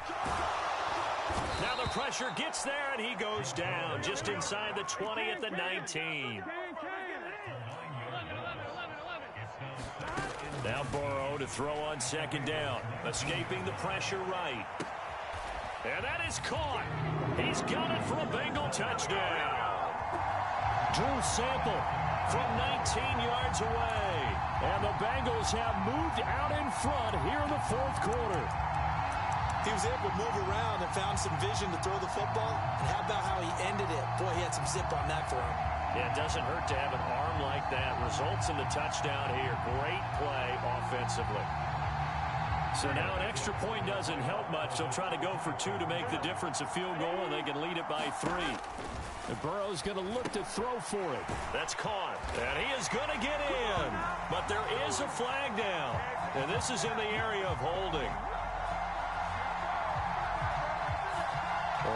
Now the pressure gets there, and he goes down just inside the 20 at the 19. Now Burrow to throw on second down. Escaping the pressure right. And that is caught. He's got it for a Bengal touchdown. Drew Sample from 19 yards away. And the Bengals have moved out in front here in the fourth quarter. He was able to move around and found some vision to throw the football. And how about how he ended it? Boy, he had some zip on that throw. Yeah, it doesn't hurt to have an arm like that. Results in the touchdown here. Great play offensively. So now an extra point doesn't help much. They'll try to go for 2 to make the difference a field goal, and they can lead it by 3. And Burrow's going to look to throw for it. That's caught. And he is going to get in. But there is a flag down. And this is in the area of holding.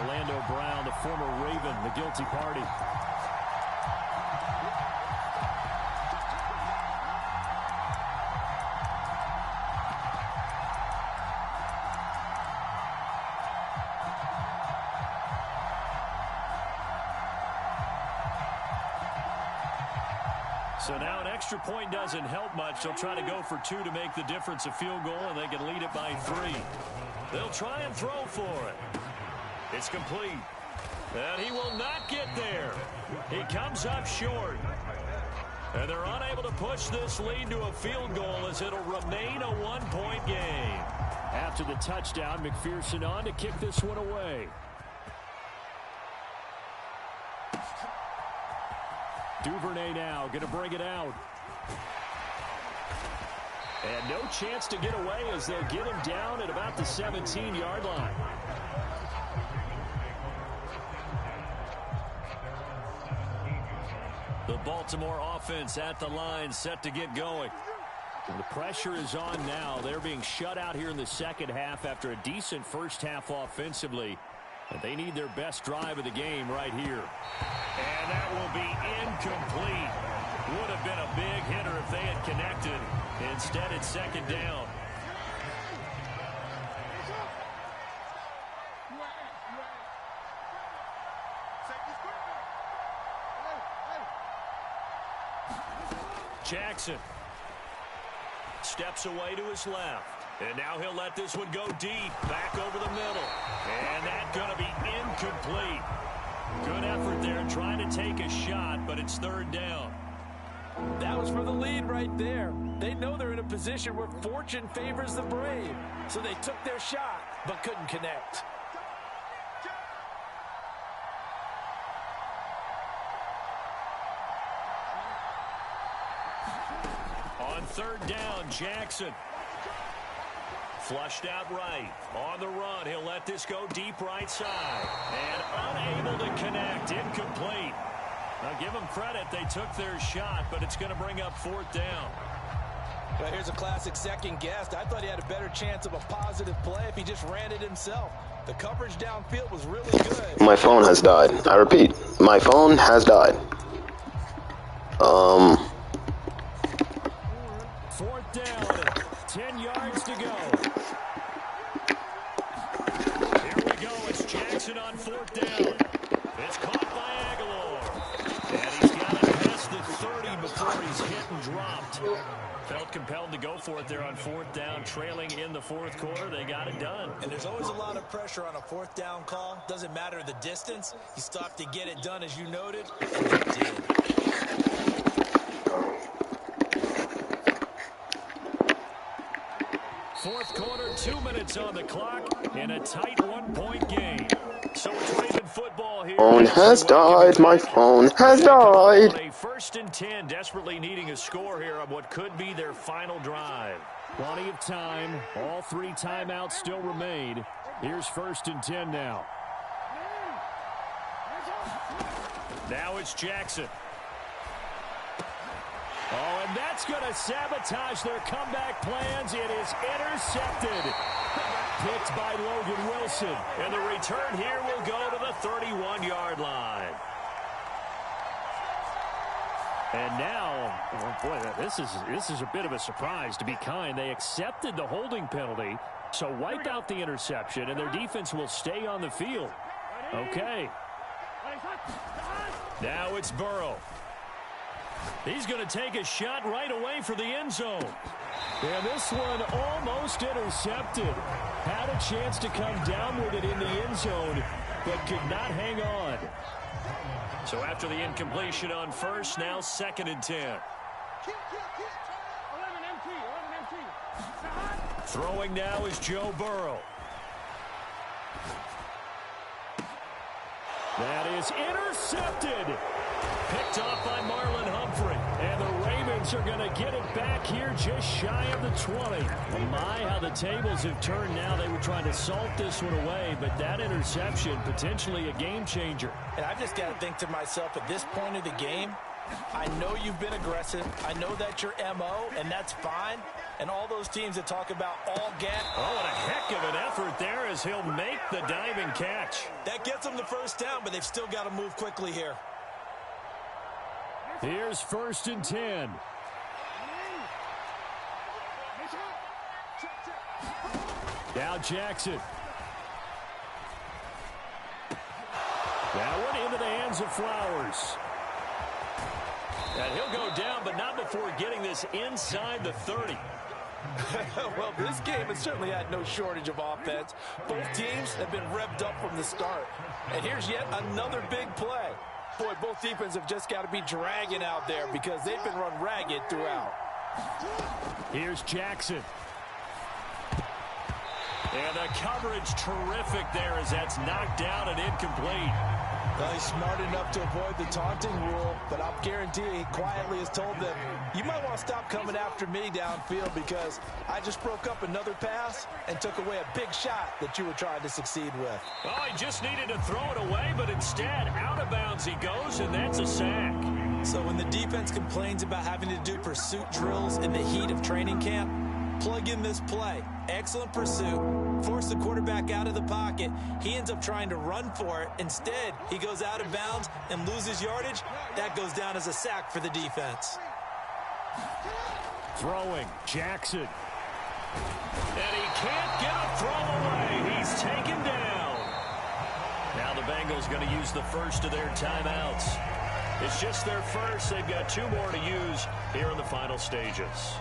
Orlando Brown, the former Raven, the guilty party. So now an extra point doesn't help much. They'll try to go for 2 to make the difference a field goal, and they can lead it by 3. They'll try and throw for it. It's complete. And he will not get there. He comes up short. And they're unable to push this lead to a field goal as it'll remain a 1-point game. After the touchdown, McPherson on to kick this one away. Duvernay now going to bring it out. And no chance to get away as they'll get him down at about the 17-yard line. The Baltimore offense at the line, set to get going. And the pressure is on now. They're being shut out here in the second half after a decent first half offensively. And they need their best drive of the game right here. And that will be incomplete. Would have been a big hitter if they had connected. Instead, it's second down. Jackson steps away to his left. And now he'll let this one go deep, back over the middle. And that's going to be incomplete. Good effort there trying to take a shot, but it's third down. That was for the lead right there. They know they're in a position where fortune favors the brave. So they took their shot, but couldn't connect. On third down, Jackson. Flushed out right. On the run, he'll let this go deep right side. And unable to connect. Incomplete. Now give them credit. They took their shot, but it's going to bring up fourth down. Well, here's a classic second guess. I thought he had a better chance of a positive play if he just ran it himself. The coverage downfield was really good. My phone has died. I repeat, my phone has died. Fourth down, 10 yards to go. Here we go. It's Jackson on fourth down. It's caught by Aguilar. And he's got it past the 30 before he's hit and dropped. Felt compelled to go for it there on fourth down, trailing in the fourth quarter. They got it done. And there's always a lot of pressure on a fourth down call. Doesn't matter the distance. He stopped to get it done, as you noted, and he did. Fourth quarter, 2 minutes on the clock in a tight one-point game. So it's Raven football here. Phone has died. My phone has died. A 1st and 10, desperately needing a score here on what could be their final drive. Plenty of time. All 3 timeouts still remain. Here's 1st and 10 now. Now it's Jackson. Oh, and that's going to sabotage their comeback plans. It is intercepted. Picked by Logan Wilson. And the return here will go to the 31-yard line. And now, oh boy, this is a bit of a surprise, to be kind. They accepted the holding penalty, so wipe out the interception, and their defense will stay on the field. Okay. Now it's Burrow. He's going to take a shot right away for the end zone. And this one almost intercepted. Had a chance to come down with it in the end zone, but could not hang on. So after the incompletion on first, now 2nd and 10. Throwing now is Joe Burrow. That is intercepted. Picked off by Marlon Humphrey. And the Ravens are going to get it back here just shy of the 20. My, how the tables have turned now. They were trying to salt this one away, but that interception, potentially a game changer. And I've just got to think to myself, at this point of the game, I know you've been aggressive. I know that's your MO, and that's fine. And all those teams that talk about all get. Oh, and a heck of an effort there as he'll make the diving catch. That gets them the first down, but they've still got to move quickly here. Here's 1st and 10. Now Jackson. That one into the hands of Flowers. And he'll go down, but not before getting this inside the 30. Well, this game has certainly had no shortage of offense. Both teams have been revved up from the start. And here's yet another big play. Boy, both defenses have just got to be dragging out there because they've been run ragged throughout. Here's Jackson. And the coverage terrific there as that's knocked down and incomplete. Well, he's smart enough to avoid the taunting rule, but I'll guarantee he quietly has told them, you might want to stop coming after me downfield because I just broke up another pass and took away a big shot that you were trying to succeed with. Oh, he just needed to throw it away, but instead, out of bounds he goes, and that's a sack. So when the defense complains about having to do pursuit drills in the heat of training camp, plug in this play. Excellent pursuit. Force the quarterback out of the pocket. He ends up trying to run for it. Instead, he goes out of bounds and loses yardage. That goes down as a sack for the defense. Throwing, Jackson. And he can't get a throw away. He's taken down. Now the Bengals going to use the first of their timeouts. It's just their first. They've got 2 more to use here in the final stages.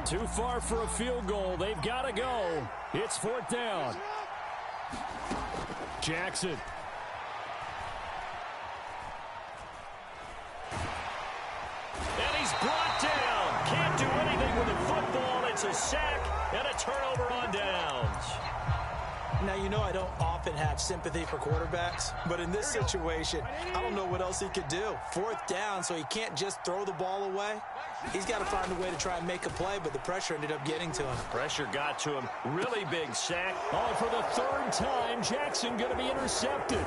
Too far for a field goal. They've got to go. It's 4th down. Jackson. And he's brought down. Can't do anything with the football. It's a sack and a turnover on downs. Now, you know I don't often have sympathy for quarterbacks, but in this situation, I don't know what else he could do. 4th down, so he can't just throw the ball away. He's got to find a way to try and make a play, but the pressure ended up getting to him. Pressure got to him. Really big sack. Oh, for the 3rd time, Jackson going to be intercepted.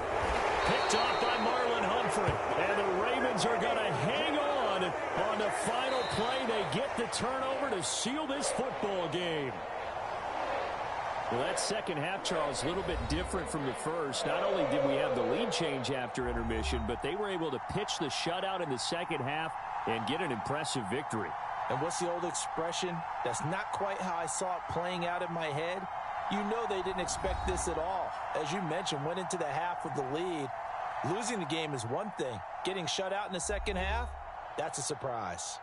Picked off by Marlon Humphrey. And the Ravens are going to hang on the final play. They get the turnover to seal this football game. Well, that second half, Charles, a little bit different from the first. Not only did we have the lead change after intermission, but they were able to pitch the shutout in the second half and get an impressive victory. And what's the old expression? That's not quite how I saw it playing out in my head. You know they didn't expect this at all. As you mentioned, went into the half with the lead. Losing the game is one thing. Getting shut out in the second half, that's a surprise.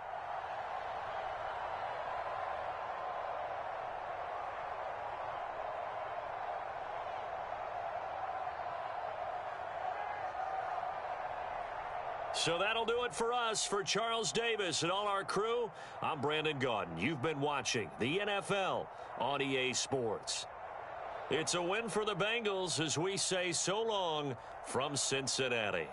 So that'll do it for us. For Charles Davis and all our crew, I'm Brandon Gaudin. You've been watching the NFL on EA Sports. It's a win for the Bengals as we say so long from Cincinnati.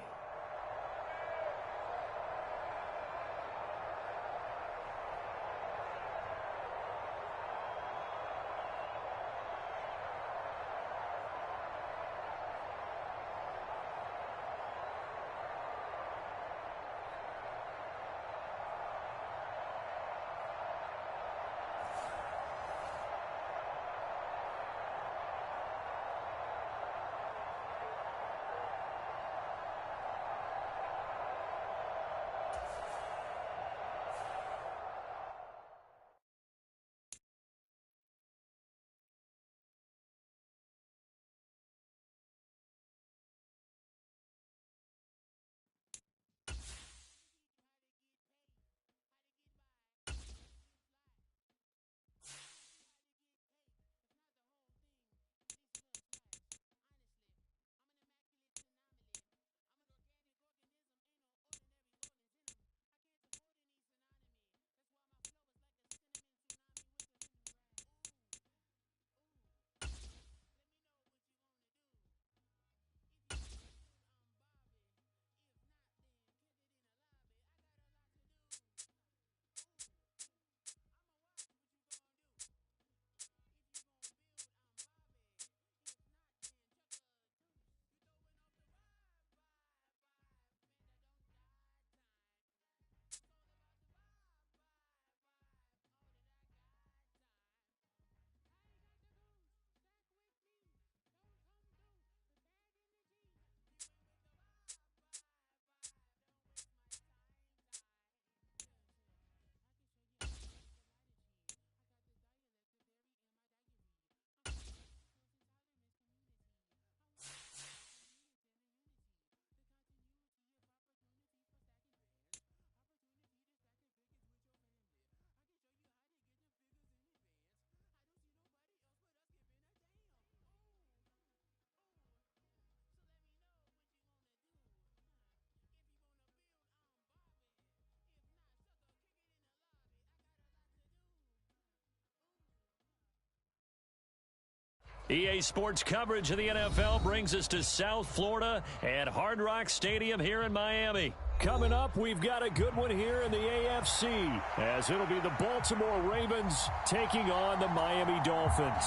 EA Sports coverage of the NFL brings us to South Florida at Hard Rock Stadium here in Miami. Coming up, we've got a good one here in the AFC, as it'll be the Baltimore Ravens taking on the Miami Dolphins.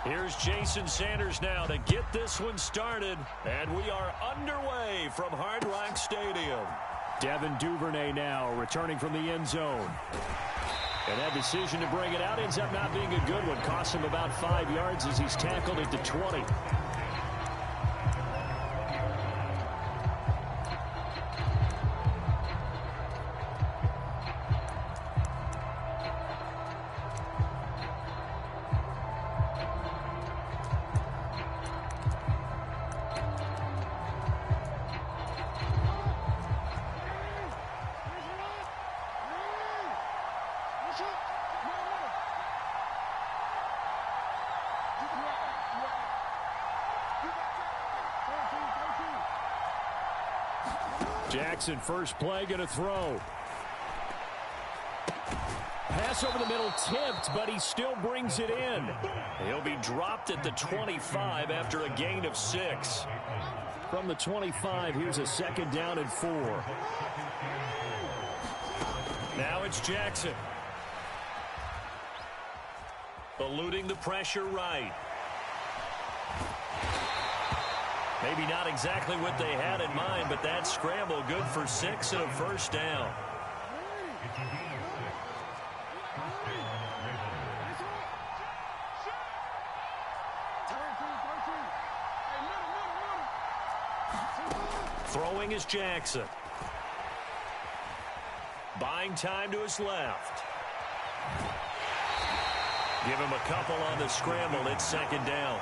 Here's Jason Sanders now to get this one started, and we are underway from Hard Rock Stadium. Devin Duvernay now returning from the end zone. And that decision to bring it out ends up not being a good one. Cost him about 5 yards as he's tackled at the 20. Jackson, first play, going to throw. Pass over the middle tipped, but he still brings it in. He'll be dropped at the 25 after a gain of 6. From the 25, here's a 2nd down and 4. Now it's Jackson. Eluding the pressure right. Maybe not exactly what they had in mind, but that scramble good for 6 and a 1st down. Throwing is Jackson. Buying time to his left. Give him a couple on the scramble. It's 2nd down.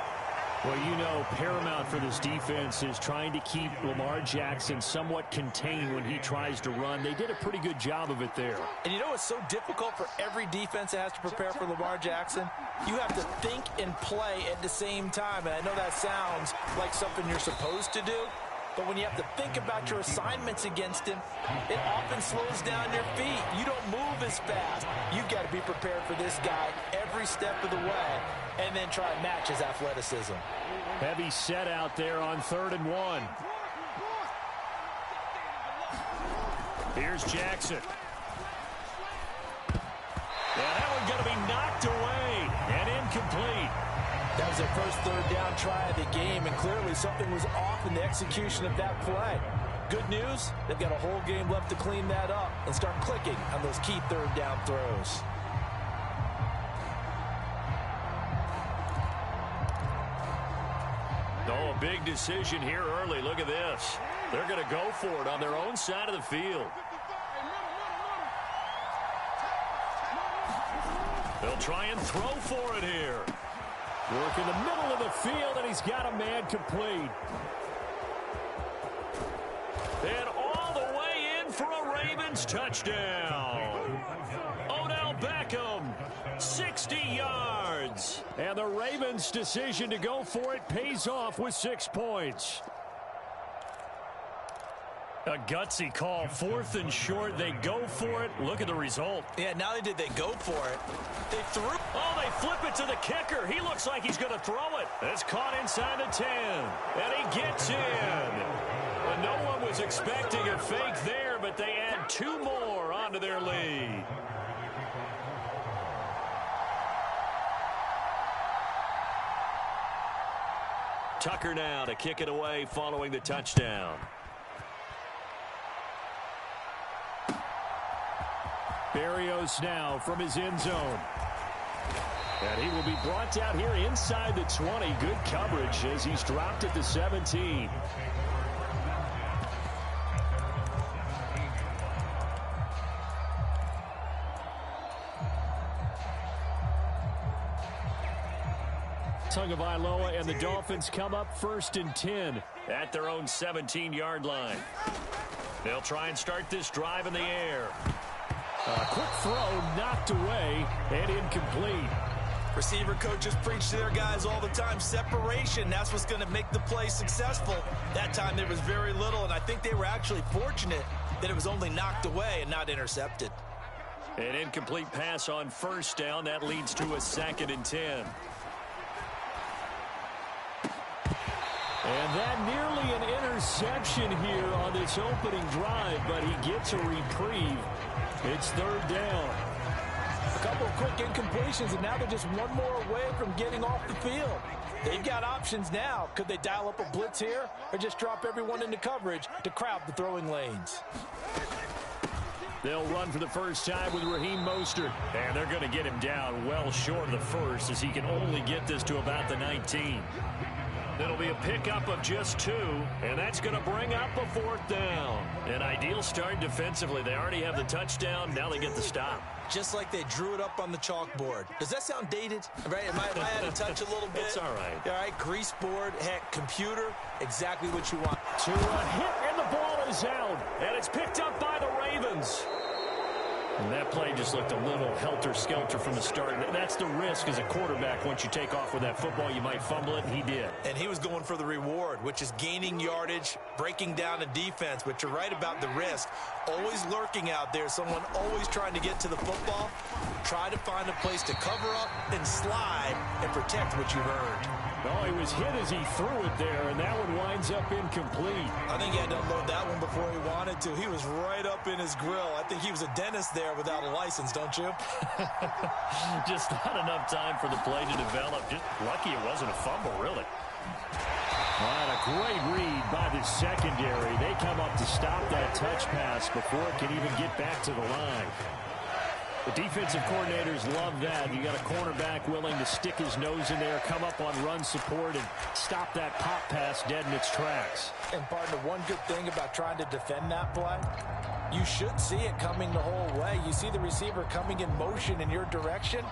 Well, you know, paramount for this defense is trying to keep Lamar Jackson somewhat contained when he tries to run. They did a pretty good job of it there. And you know what's so difficult for every defense that has to prepare for Lamar Jackson? You have to think and play at the same time. And I know that sounds like something you're supposed to do. But when you have to think about your assignments against him, it often slows down your feet. You don't move as fast. You've got to be prepared for this guy every step of the way and then try and match his athleticism. Heavy set out there on 3rd and 1. Here's Jackson. Yeah, that one's going to be knocked away and incomplete. That was their first 3rd down try of the game, and clearly something was off in the execution of that play. Good news, they've got a whole game left to clean that up and start clicking on those key 3rd down throws. Oh, a big decision here early. Look at this. They're going to go for it on their own side of the field. They'll try and throw for it here. Work in the middle of the field, and he's got a man complete. And all the way in for a Ravens touchdown. Odell Beckham, 60 yards. And the Ravens' decision to go for it pays off with 6 points. A gutsy call, 4th and short. They go for it. Look at the result. Yeah, not only did they go for it, they threw. Oh, they flip it to the kicker. He looks like he's going to throw it. It's caught inside the 10. And he gets in. And no one was expecting a fake there, but they add 2 more onto their lead. Tucker now to kick it away following the touchdown. Berrios now from his end zone. And he will be brought down here inside the 20. Good coverage as he's dropped at the 17. Tagovailoa and the Dolphins come up 1st and 10 at their own 17-yard line. They'll try and start this drive in the air. A quick throw knocked away and incomplete. Receiver coaches preach to their guys all the time. Separation, that's what's going to make the play successful. That time there was very little, and I think they were actually fortunate that it was only knocked away and not intercepted. An incomplete pass on 1st down. That leads to a 2nd and 10. And that nearly an interception here on this opening drive, but he gets a reprieve. It's 3rd down. A couple of quick incompletions, and now they're just one more away from getting off the field. They've got options now. Could they dial up a blitz here or just drop everyone into coverage to crowd the throwing lanes? They'll run for the first time with Raheem Mostert. And they're going to get him down well short of the first as he can only get this to about the 19. It'll be a pickup of just 2, and that's going to bring up a 4th down. An ideal start defensively. They already have the touchdown. Now they get the stop. Just like they drew it up on the chalkboard. Does that sound dated? Right? Am I out of touch a little bit? It's all right. All right, grease board, heck, computer, exactly what you want. To a hit, and the ball is out. And it's picked up by the Ravens. And that play just looked a little helter-skelter from the start. That's the risk as a quarterback. Once you take off with that football, you might fumble it, and he did. And he was going for the reward, which is gaining yardage, breaking down a defense. But you're right about the risk. Always lurking out there, someone always trying to get to the football. Try to find a place to cover up and slide and protect what you've earned. Oh, he was hit as he threw it there, and that one winds up incomplete. I think he had to unload that one before he wanted to. He was right up in his grill. I think he was a dentist there without a license, don't you? Just not enough time for the play to develop. Just lucky it wasn't a fumble, really. All right, a great read by the secondary. They come up to stop that touch pass before it can even get back to the line. The defensive coordinators love that. You got a cornerback willing to stick his nose in there, come up on run support, and stop that pop pass dead in its tracks. And partner, one good thing about trying to defend that play, you should see it coming the whole way. You see the receiver coming in motion in your direction.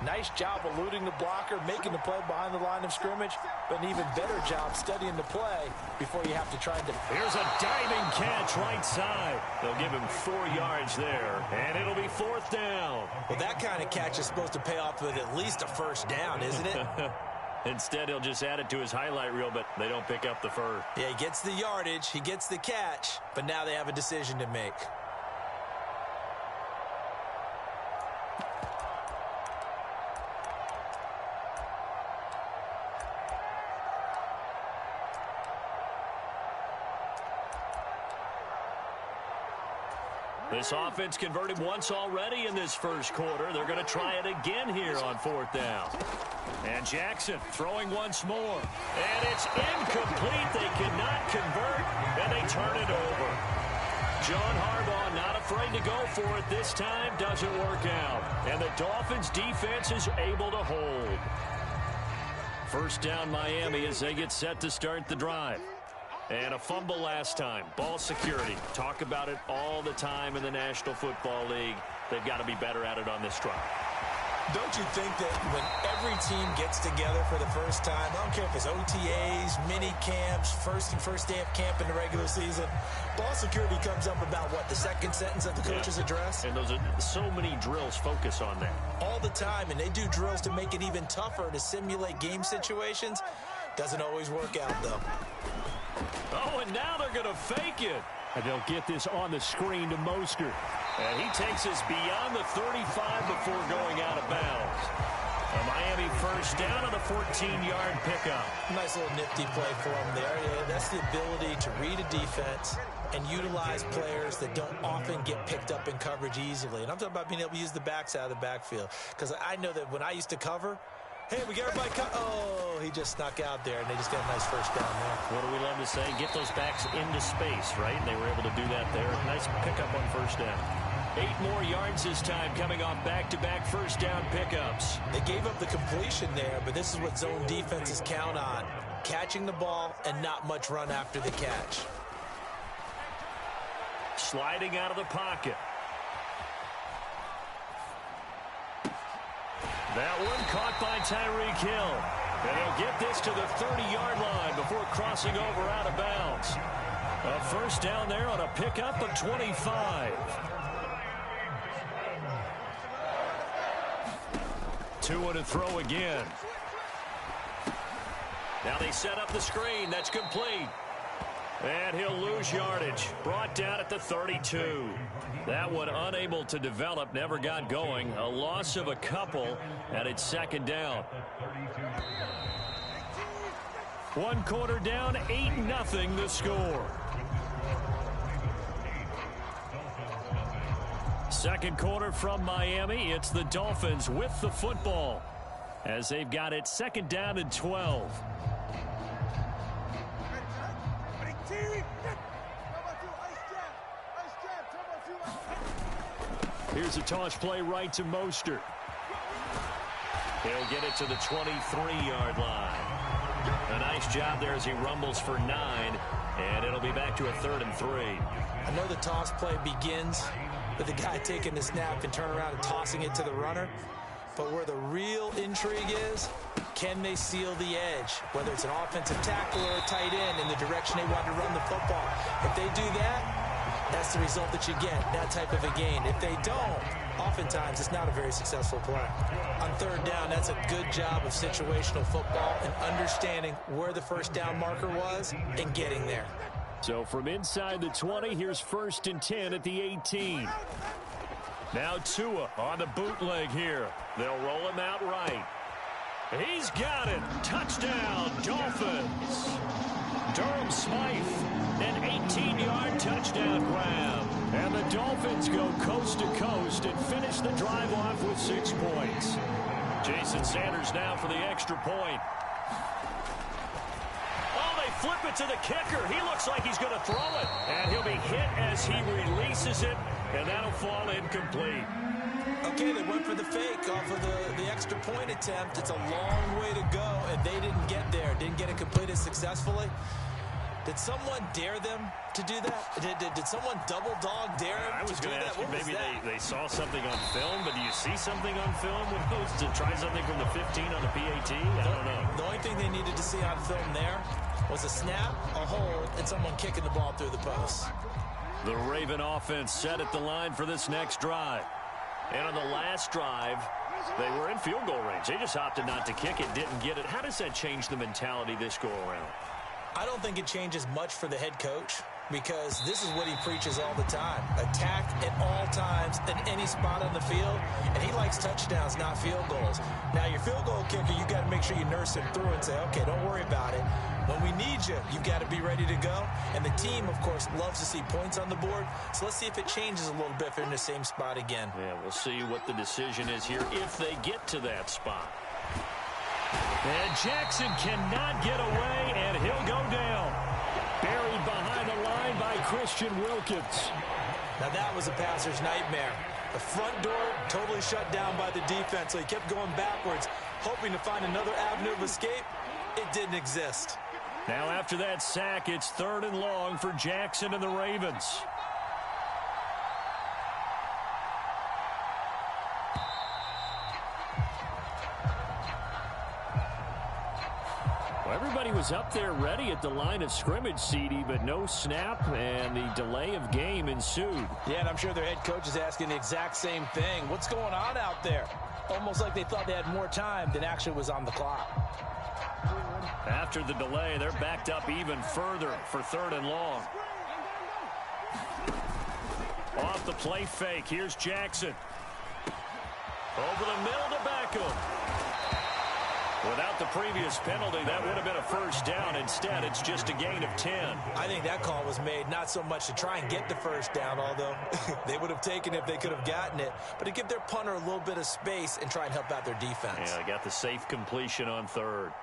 Nice job eluding the blocker, making the play behind the line of scrimmage, but an even better job studying the play before you have to try and defend. Here's a diving catch right side. They'll give him 4 yards there, and it'll be 4th down. Well, that kind of catch is supposed to pay off with at least a first down, isn't it? Instead, he'll just add it to his highlight reel, but they don't pick up the first. Yeah, he gets the yardage, he gets the catch, but now they have a decision to make. This offense converted once already in this first quarter. They're going to try it again here on 4th down. And Jackson throwing once more. And it's incomplete. They cannot convert, and they turn it over. John Harbaugh not afraid to go for it this time. Doesn't work out. And the Dolphins defense is able to hold. First down Miami as they get set to start the drive. And a fumble last time. Ball security. Talk about it all the time in the National Football League. They've got to be better at it on this drive. Don't you think that when every team gets together for the first time, I don't care if it's OTAs, mini camps, first day of camp in the regular season, ball security comes up about, what, the second sentence of the coach's address? And those are so many drills focus on that. All the time, and they do drills to make it even tougher to simulate game situations. Doesn't always work out, though. Oh, and now they're going to fake it. And they'll get this on the screen to Mostert. And he takes us beyond the 35 before going out of bounds. A Miami first down on a 14-yard pickup. Nice little nifty play for him there. Yeah, that's the ability to read a defense and utilize players that don't often get picked up in coverage easily. And I'm talking about being able to use the backs out of the backfield. Because I know that when I used to cover, hey, we got everybody cut. Oh, he just snuck out there, and they just got a nice first down there. What do we love to say? Get those backs into space, right? And they were able to do that there. Nice pickup on first down. 8 more yards this time coming off back-to-back first down pickups. They gave up the completion there, but this is what zone defenses count on. Catching the ball and not much run after the catch. Sliding out of the pocket. That one caught by Tyreek Hill. And he'll get this to the 30-yard line before crossing over out of bounds. A first down there on a pickup of 25. 2 to throw again. Now they set up the screen. That's complete. And he'll lose yardage. Brought down at the 32. That one unable to develop, never got going. A loss of a couple, and it's second down. 1 quarter down, 8-0 the score. Second quarter from Miami. It's the Dolphins with the football as they've got it second down and 12. Here's a toss play right to Mostert. He'll get it to the 23-yard line. A nice job there as he rumbles for 9, and it'll be back to a 3rd and 3. I know the toss play begins with the guy taking the snap and turn around and tossing it to the runner. But where the real intrigue is, can they seal the edge? Whether it's an offensive tackle or a tight end in the direction they want to run the football. If they do that, that's the result that you get, that type of a gain. If they don't, oftentimes it's not a very successful play. On third down, that's a good job of situational football and understanding where the first down marker was and getting there. So from inside the 20, here's 1st and 10 at the 18. Now Tua on the bootleg here. They'll roll him out right. He's got it. Touchdown, Dolphins. Durham Smythe, an 18-yard touchdown grab. And the Dolphins go coast to coast and finish the drive off with 6 points. Jason Sanders now for the extra point. Oh, they flip it to the kicker. He looks like he's going to throw it. And he'll be hit as he releases it, and that'll fall incomplete. Okay, they went for the fake off of the extra point attempt. It's a long way to go, and they didn't get there. Didn't get it completed successfully. Did someone dare them to do that? Did someone double dog dare them I was to do going to that? ask you, maybe they saw something on film, but do you see something on film with those to try something from the 15 on the PAT? I don't know. The only thing they needed to see on film there was a snap, a hold, and someone kicking the ball through the post. The Raven offense set at the line for this next drive. And on the last drive, they were in field goal range. They just opted not to kick it, didn't get it. How does that change the mentality this go around? I don't think it changes much for the head coach because this is what he preaches all the time. Attack at all times in any spot on the field, and he likes touchdowns, not field goals. Now, your field goal kicker, you got to make sure you nurse him through and say, okay, don't worry about it. When we need you, you've got to be ready to go. And the team, of course, loves to see points on the board. So let's see if it changes a little bit if they're in the same spot again. Yeah, we'll see what the decision is here if they get to that spot. And Jackson cannot get away, and he'll go down. Buried behind the line by Christian Wilkins. Now that was a passer's nightmare. The front door totally shut down by the defense, so he kept going backwards, hoping to find another avenue of escape. It didn't exist. Now after that sack, it's 3rd and long for Jackson and the Ravens. Well, everybody was up there ready at the line of scrimmage, CD, but no snap, and the delay of game ensued. Yeah, and I'm sure their head coach is asking the exact same thing. What's going on out there? Almost like they thought they had more time than actually was on the clock. After the delay, they're backed up even further for 3rd and long. Off the play fake, here's Jackson. Over the middle to Beckham. Without the previous penalty, that would have been a 1st down. Instead, it's just a gain of 10. I think that call was made not so much to try and get the 1st down, although they would have taken it if they could have gotten it, but to give their punter a little bit of space and try and help out their defense. Yeah, they got the safe completion on 3rd.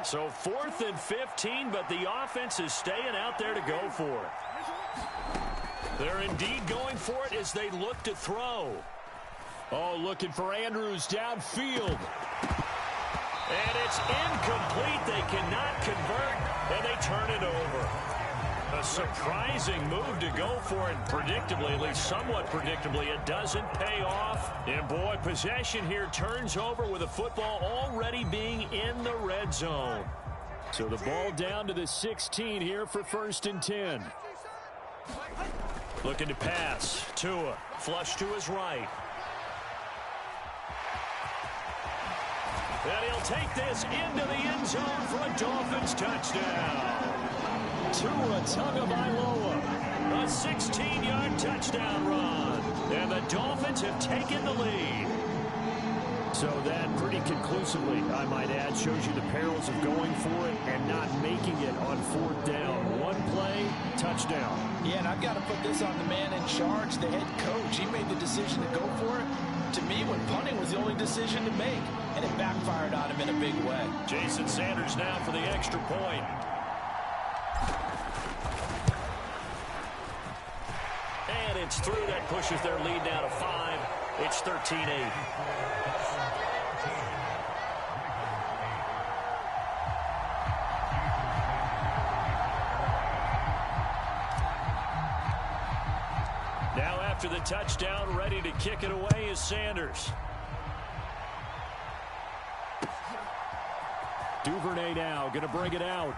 So 4th and 15, but the offense is staying out there to go for it. They're indeed going for it as they look to throw. Oh, looking for Andrews downfield. And it's incomplete. They cannot convert, and they turn it over. A surprising move to go for it. Predictably, at least somewhat predictably, it doesn't pay off. And boy, possession here turns over with the football already being in the red zone. So the ball down to the 16 here for 1st and 10. Looking to pass. Tua, flush to his right. And he'll take this into the end zone for a Dolphins touchdown. Tua Tagovailoa, a 16-yard touchdown run. And the Dolphins have taken the lead. So that pretty conclusively, I might add, shows you the perils of going for it and not making it on 4th down. One play, touchdown. Yeah, and I've got to put this on the man in charge, the head coach. He made the decision to go for it. To me, when punting was the only decision to make, and it backfired on him in a big way. Jason Sanders now for the extra point. And it's through. That pushes their lead now to 5. It's 13-8. Now after the touchdown, ready to kick it away is Sanders. Duvernay now going to bring it out.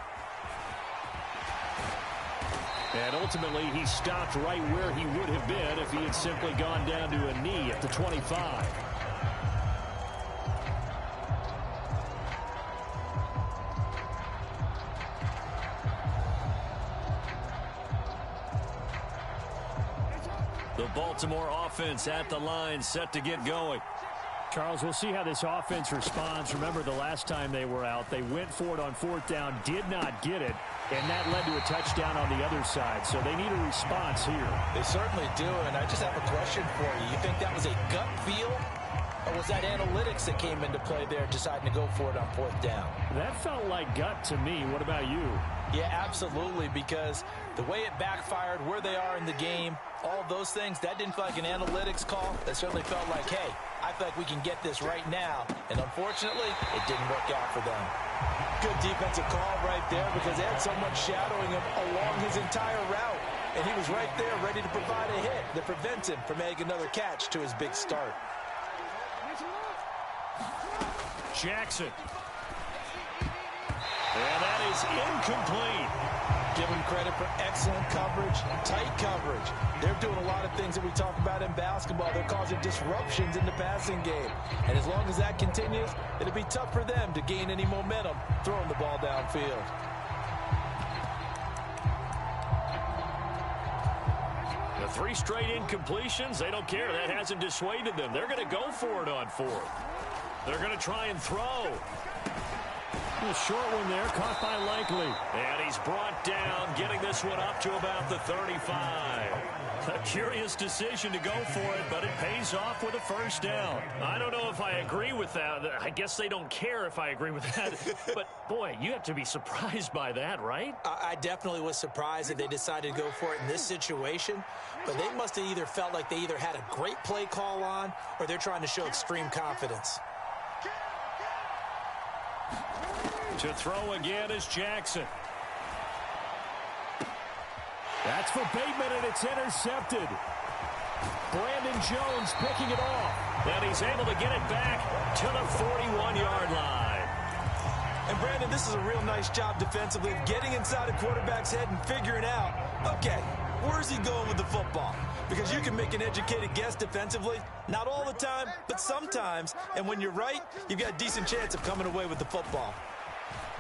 And ultimately, he stopped right where he would have been if he had simply gone down to a knee at the 25. The Baltimore offense at the line, set to get going. Charles, we'll see how this offense responds. Remember, the last time they were out, they went for it on 4th down, did not get it, and that led to a touchdown on the other side. So they need a response here. They certainly do, and I just have a question for you. You think that was a gut feel, or was that analytics that came into play there, deciding to go for it on 4th down? That felt like gut to me. What about you? Yeah, absolutely, because the way it backfired, where they are in the game, all those things, that didn't feel like an analytics call. That certainly felt like, hey, I feel like we can get this right now. And unfortunately, it didn't work out for them. Good defensive call right there because they had someone shadowing him along his entire route. And he was right there ready to provide a hit that prevents him from making another catch to his big start. Jackson. And that is incomplete. Give them credit for excellent coverage, tight coverage. They're doing a lot of things that we talk about in basketball. They're causing disruptions in the passing game. And as long as that continues, it'll be tough for them to gain any momentum throwing the ball downfield. The 3 straight incompletions, they don't care. That hasn't dissuaded them. They're going to go for it on 4th. They're going to try and throw. A short one there, caught by Likely. And he's brought down, getting this one up to about the 35. A curious decision to go for it, but it pays off with a 1st down. I don't know if I agree with that. I guess they don't care if I agree with that. But, boy, you have to be surprised by that, right? I definitely was surprised that they decided to go for it in this situation. But they must have either felt like they either had a great play call on or they're trying to show extreme confidence. To throw again is Jackson. That's for Bateman, and it's intercepted. Brandon Jones picking it off. And he's able to get it back to the 41-yard line. And, Brandon, this is a real nice job defensively of getting inside a quarterback's head and figuring out, okay, where's he going with the football? Because you can make an educated guess defensively. Not all the time, but sometimes. And when you're right, you've got a decent chance of coming away with the football.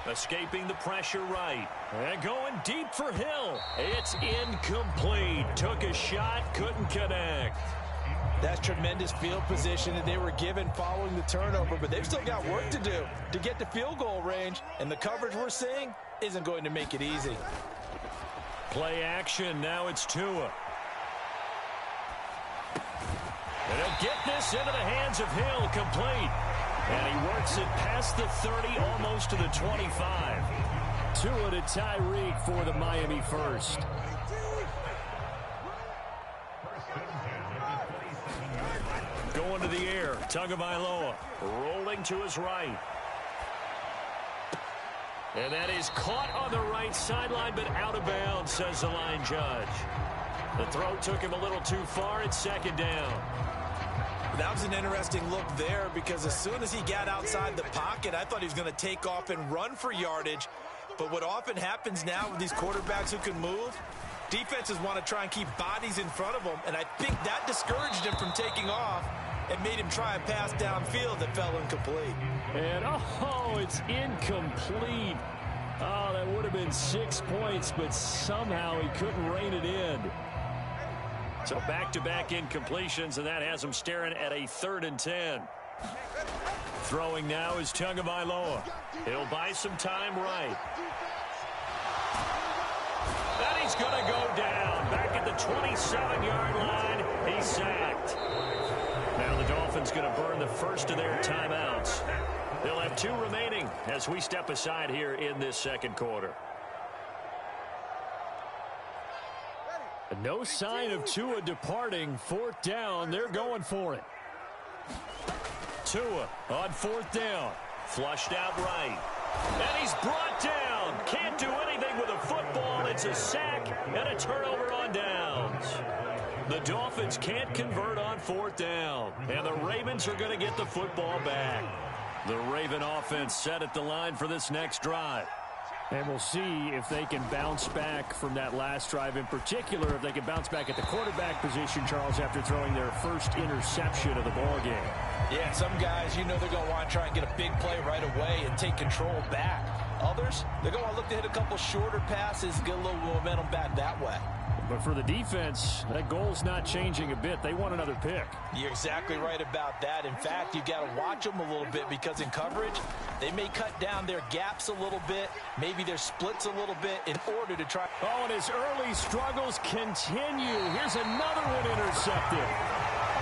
Escaping the pressure right. And going deep for Hill. It's incomplete. Took a shot, couldn't connect. That's tremendous field position that they were given following the turnover, but they've still got work to do to get to field goal range, and the coverage we're seeing isn't going to make it easy. Play action, now it's Tua. And he'll get this into the hands of Hill, complete. And he works it past the 30, almost to the 25. Tua to Tyreek for the Miami first. Going to the air, Tagovailoa rolling to his right. And that is caught on the right sideline, but out of bounds, says the line judge. The throw took him a little too far. It's 2nd down. That was an interesting look there because as soon as he got outside the pocket, I thought he was going to take off and run for yardage. But what often happens now with these quarterbacks who can move, defenses want to try and keep bodies in front of them, and I think that discouraged him from taking off and made him try a pass downfield that fell incomplete. And, oh, it's incomplete. Oh, that would have been 6 points, but somehow he couldn't rein it in. So back-to-back incompletions, and that has him staring at a 3rd and 10. Throwing now is Tagovailoa. He'll buy some time right. And he's going to go down. Back at the 27-yard line, he's sacked. Now the Dolphins going to burn the first of their timeouts. They'll have 2 remaining as we step aside here in this 2nd quarter. No sign of Tua departing. 4th down. They're going for it. Tua on 4th down. Flushed out right. And he's brought down. Can't do anything with a football. It's a sack and a turnover on downs. The Dolphins can't convert on 4th down. And the Ravens are going to get the football back. The Raven offense set at the line for this next drive. And we'll see if they can bounce back from that last drive, in particular, if they can bounce back at the quarterback position, Charles, after throwing their first interception of the ballgame. Yeah, some guys, you know they're going to want to try and get a big play right away and take control back. Others, they're going to look to hit a couple shorter passes, get a little momentum back that way. But for the defense, that goal's not changing a bit. They want another pick. You're exactly right about that. In fact, you've got to watch them a little bit because in coverage, they may cut down their gaps a little bit, maybe their splits a little bit in order to try. Oh, and his early struggles continue. Here's another one intercepted.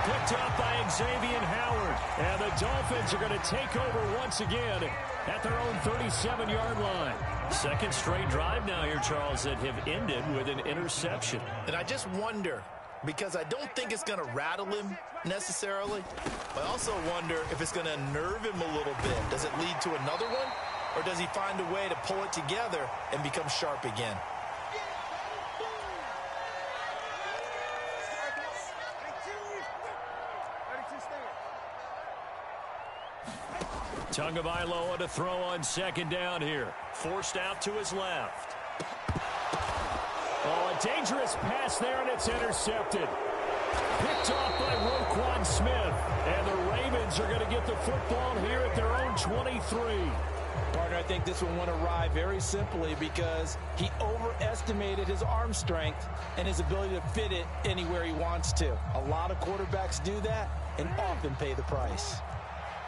Picked up by Xavier Howard. And the Dolphins are going to take over once again at their own 37-yard line. Second straight drive now here, Charles, that have ended with an interception. And I just wonder, because I don't think it's going to rattle him necessarily, but I also wonder if it's going to unnerve him a little bit. Does it lead to another one, or does he find a way to pull it together and become sharp again? Tagovailoa to throw on second down here. Forced out to his left. Oh, a dangerous pass there, and it's intercepted. Picked off by Roquan Smith. And the Ravens are going to get the football here at their own 23. Partner, I think this one went awry very simply because he overestimated his arm strength and his ability to fit it anywhere he wants to. A lot of quarterbacks do that and often pay the price.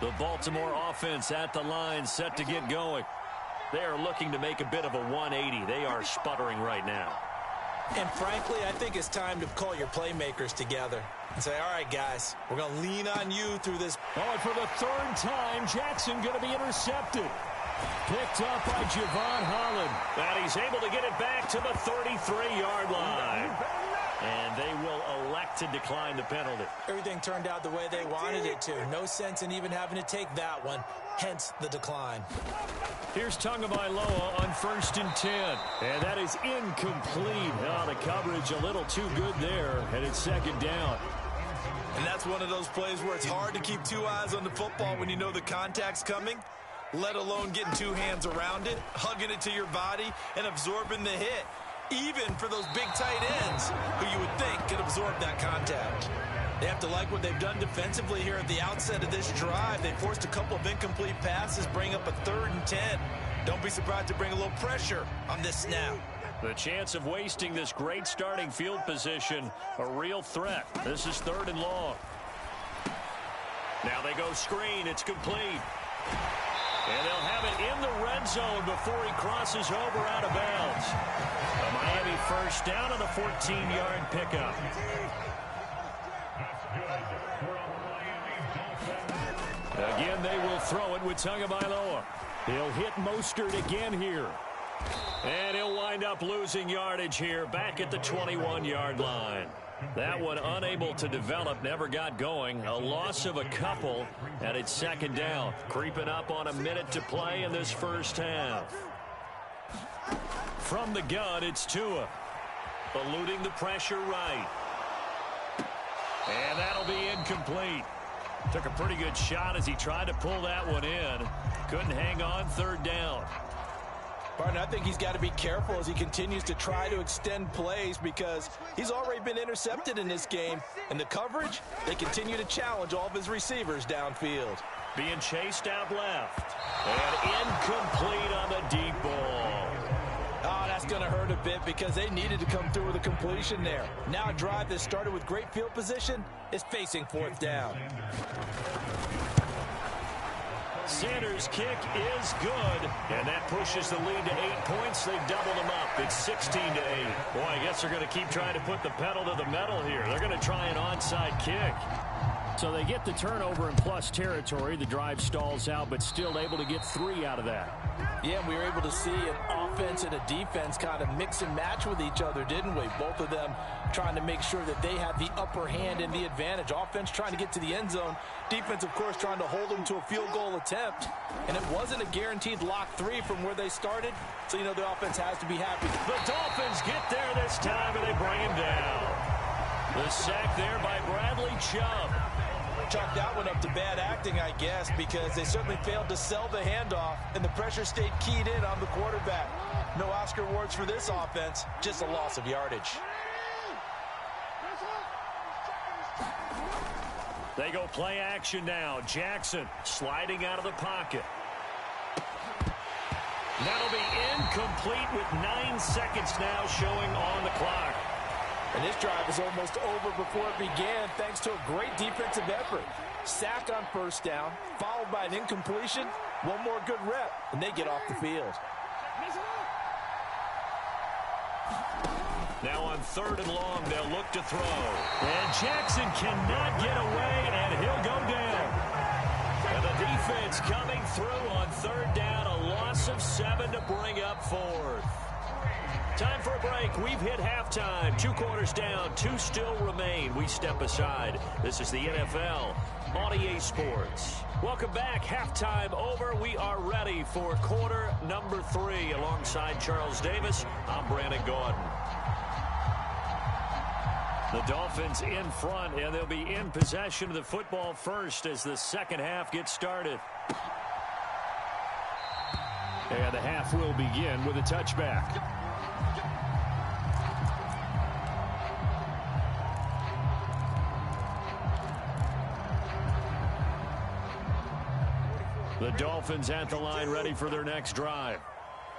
The Baltimore offense at the line, set to get going. They are looking to make a bit of a 180. They are sputtering right now. And frankly, I think it's time to call your playmakers together and say, all right, guys, we're going to lean on you through this. Oh, and for the third time, Jackson going to be intercepted. Picked up by Javon Holland. And he's able to get it back to the 33-yard line. And they will elect to decline the penalty. Everything turned out the way they wanted it to. No sense in even having to take that one, hence the decline. Here's Tagovailoa on 1st and 10. And that is incomplete. Oh, the coverage a little too good there, and it's second down. And that's one of those plays where it's hard to keep two eyes on the football when you know the contact's coming, let alone getting two hands around it, hugging it to your body, and absorbing the hit. Even for those big tight ends who you would think could absorb that contact. They have to like what they've done defensively here at the outset of this drive. They forced a couple of incomplete passes, bring up a 3rd and 10. Don't be surprised to bring a little pressure on this snap. The chance of wasting this great starting field position, a real threat. This is 3rd and long. Now they go screen. It's complete. And they'll have it in the red zone before he crosses over out of bounds. A Miami first down on the 14-yard pickup. Again, they will throw it with Tagovailoa. He'll hit Mostert again here. And he'll wind up losing yardage here back at the 21-yard line. That one unable to develop, never got going. A loss of a couple, and it's second down. Creeping up on a minute to play in this first half. From the gun, it's Tua. Eluding the pressure right. And that'll be incomplete. Took a pretty good shot as he tried to pull that one in. Couldn't hang on, 3rd down. Barton, I think he's got to be careful as he continues to try to extend plays because he's already been intercepted in this game. And the coverage, they continue to challenge all of his receivers downfield. Being chased out left. And incomplete on the deep ball. Oh, that's going to hurt a bit because they needed to come through with a completion there. Now a drive that started with great field position is facing 4th down. Sanders' kick is good, and that pushes the lead to 8 points. They've doubled them up. It's 16-8. Boy, I guess they're going to keep trying to put the pedal to the metal here. They're going to try an onside kick. So they get the turnover in plus territory. The drive stalls out, but still able to get 3 out of that. Yeah, we were able to see an offense and a defense kind of mix and match with each other, didn't we? Both of them trying to make sure that they had the upper hand and the advantage. Offense trying to get to the end zone. Defense, of course, trying to hold them to a field goal attempt. And it wasn't a guaranteed lock 3 from where they started. So, you know, the offense has to be happy. The Dolphins get there this time, and they bring him down. The sack there by Bradley Chubb. Chalk that one up to bad acting, I guess, because they certainly failed to sell the handoff, and the pressure stayed keyed in on the quarterback. No Oscar awards for this offense, just a loss of yardage. They go play action now. Jackson sliding out of the pocket. That'll be incomplete with 9 seconds now showing on the clock. And this drive is almost over before it began thanks to a great defensive effort. Sack on first down, followed by an incompletion. One more good rep, and they get off the field. Now on 3rd and long, they'll look to throw. And Jackson cannot get away, and he'll go down. And the defense coming through on 3rd down, a loss of 7 to bring up 4th. Time for a break. We've hit halftime. 2 quarters down, 2 still remain. We step aside. This is the NFL on EA Sports. Welcome back. Halftime over. We are ready for quarter number 3. Alongside Charles Davis, I'm Brandon Gordon. The Dolphins in front, and they'll be in possession of the football first as the second half gets started. And the half will begin with a touchback. The Dolphins at the line ready for their next drive.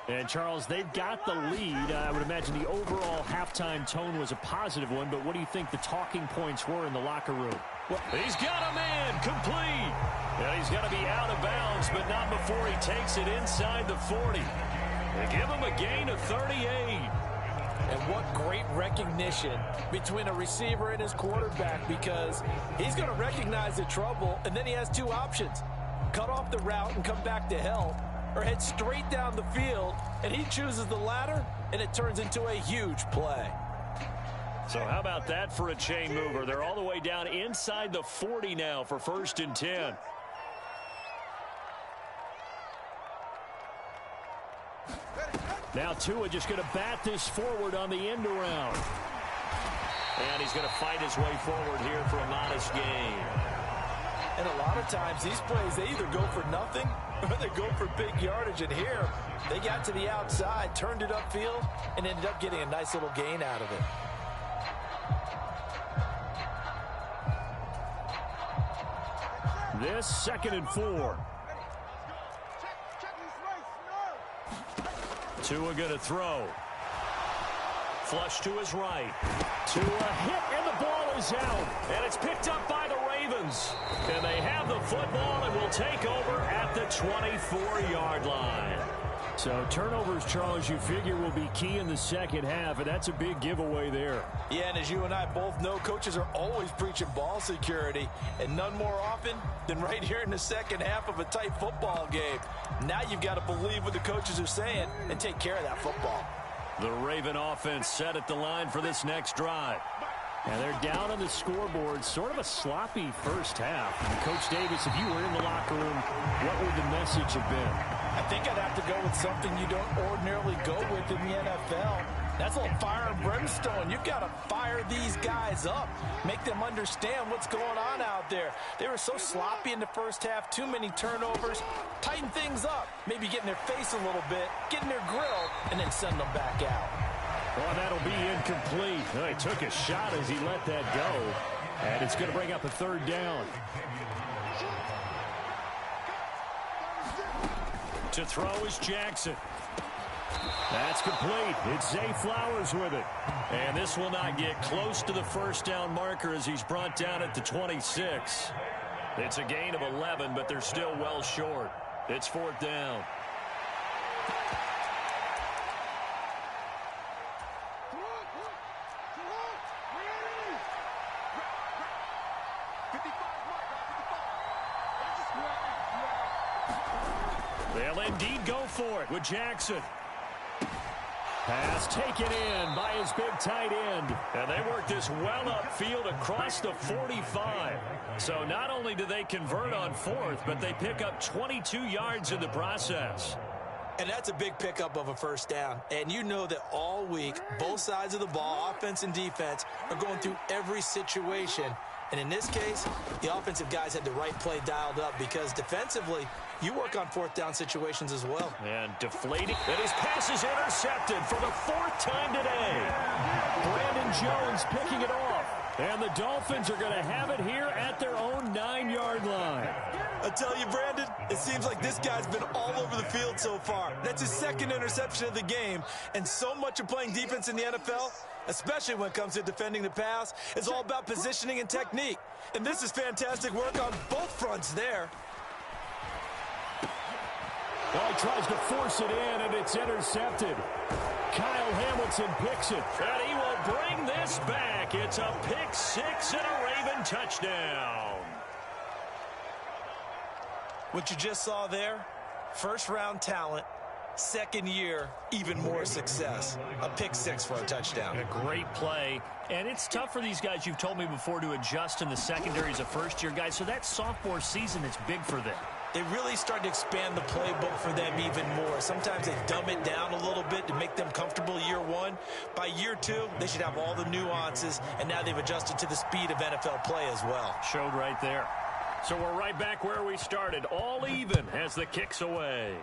And, Charles, they've got the lead. I would imagine the overall halftime tone was a positive one, but what do you think the talking points were in the locker room? Well, he's got a man complete. And he's got to be out of bounds, but not before he takes it inside the 40. They give him a gain of 38. And what great recognition between a receiver and his quarterback, because he's going to recognize the trouble, and then he has 2 options. Cut off the route and come back to help, or head straight down the field, and he chooses the latter, and it turns into a huge play. So how about that for a chain mover? They're all the way down inside the 40 now for 1st and 10. Now Tua just going to bat this forward on the end around. And he's going to fight his way forward here for a modest gain. And a lot of times these plays, they either go for nothing or they go for big yardage. And here, they got to the outside, turned it upfield, and ended up getting a nice little gain out of it. This 2nd and 4. Tua going to throw. Flush to his right. Tua hit, and the ball is out. And it's picked up by the Ravens. And they have the football and will take over at the 24-yard line. So turnovers, Charles, you figure will be key in the second half, and that's a big giveaway there. Yeah, and as you and I both know, coaches are always preaching ball security, and none more often than right here in the second half of a tight football game. Now you've got to believe what the coaches are saying and take care of that football. The Raven offense set at the line for this next drive. And they're down on the scoreboard, sort of a sloppy first half. And Coach Davis, if you were in the locker room, what would the message have been? I think I'd have to go with something you don't ordinarily go with in the NFL. That's a little fire and brimstone. You've got to fire these guys up, make them understand what's going on out there. They were so sloppy in the first half, too many turnovers. Tighten things up, maybe get in their face a little bit, get in their grill, and then send them back out. Well, that'll be incomplete. Well, he took a shot as he let that go, and it's going to bring up a 3rd down. To throw is Jackson. That's complete. It's Zay Flowers with it. And this will not get close to the first down marker as he's brought down at the 26. It's a gain of 11, but they're still well short. It's 4th down. They'll indeed go for it with Jackson. Pass taken in by his big tight end. And they work this well upfield across the 45. So not only do they convert on 4th, but they pick up 22 yards in the process. And that's a big pickup of a first down. And you know that all week, both sides of the ball, offense and defense, are going through every situation And in this case, the offensive guys had the right play dialed up because defensively, you work on fourth down situations as well. And deflating. And his pass is intercepted for the fourth time today. Brandon Jones picking it off. And the Dolphins are going to have it here at their own 9-yard line. I tell you, Brandon, it seems like this guy's been all over the field so far. That's his second interception of the game. And so much of playing defense in the NFL, especially when it comes to defending the pass, is all about positioning and technique. And this is fantastic work on both fronts there. Well, he tries to force it in, and it's intercepted. Kyle Hamilton picks it, and he will bring this back. It's a pick six and a Raven touchdown. What you just saw there, first-round talent, second year, even more success. A pick six for a touchdown. A great play. And it's tough for these guys, you've told me before, to adjust in the secondary as a first-year guy. So that sophomore season is big for them. They really start to expand the playbook for them even more. Sometimes they dumb it down a little bit to make them comfortable year one. By year two, they should have all the nuances, and now they've adjusted to the speed of NFL play as well. Showed right there. So we're right back where we started, all even as the kick's away.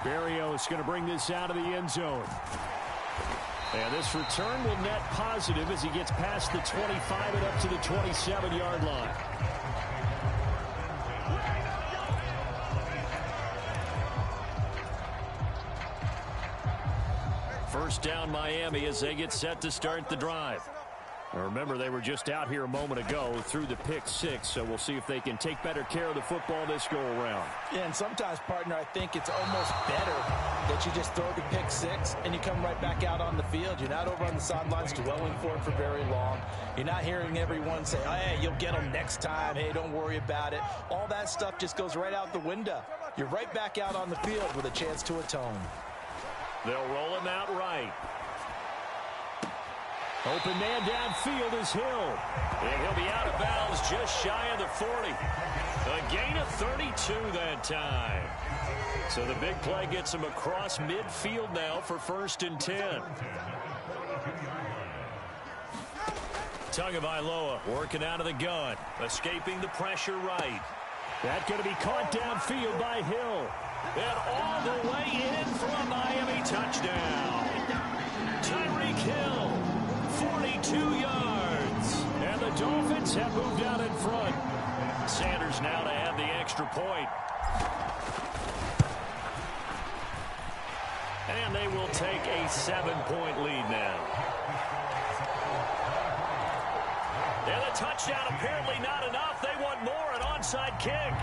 Berrios going to bring this out of the end zone. And this return will net positive as he gets past the 25 and up to the 27-yard line. First down Miami as they get set to start the drive. Now remember, they were just out here a moment ago through the pick six, so we'll see if they can take better care of the football this go-around. Yeah, and sometimes, partner, I think it's almost better that you just throw the pick six and you come right back out on the field. You're not over on the sidelines dwelling for it for very long. You're not hearing everyone say, oh, hey, you'll get them next time. Hey, don't worry about it. All that stuff just goes right out the window. You're right back out on the field with a chance to atone. They'll roll him out right. Open man downfield is Hill. And he'll be out of bounds just shy of the 40. A gain of 32 that time. So the big play gets him across midfield now for 1st and 10. Tagovailoa working out of the gun. Escaping the pressure right. That's going to be caught downfield by Hill. And all the way in for a Miami touchdown. Tyreek Hill. 42 yards. And the Dolphins have moved out in front. Sanders now to add the extra point. And they will take a 7-point lead now. And the touchdown apparently not enough. They want more, an onside kick.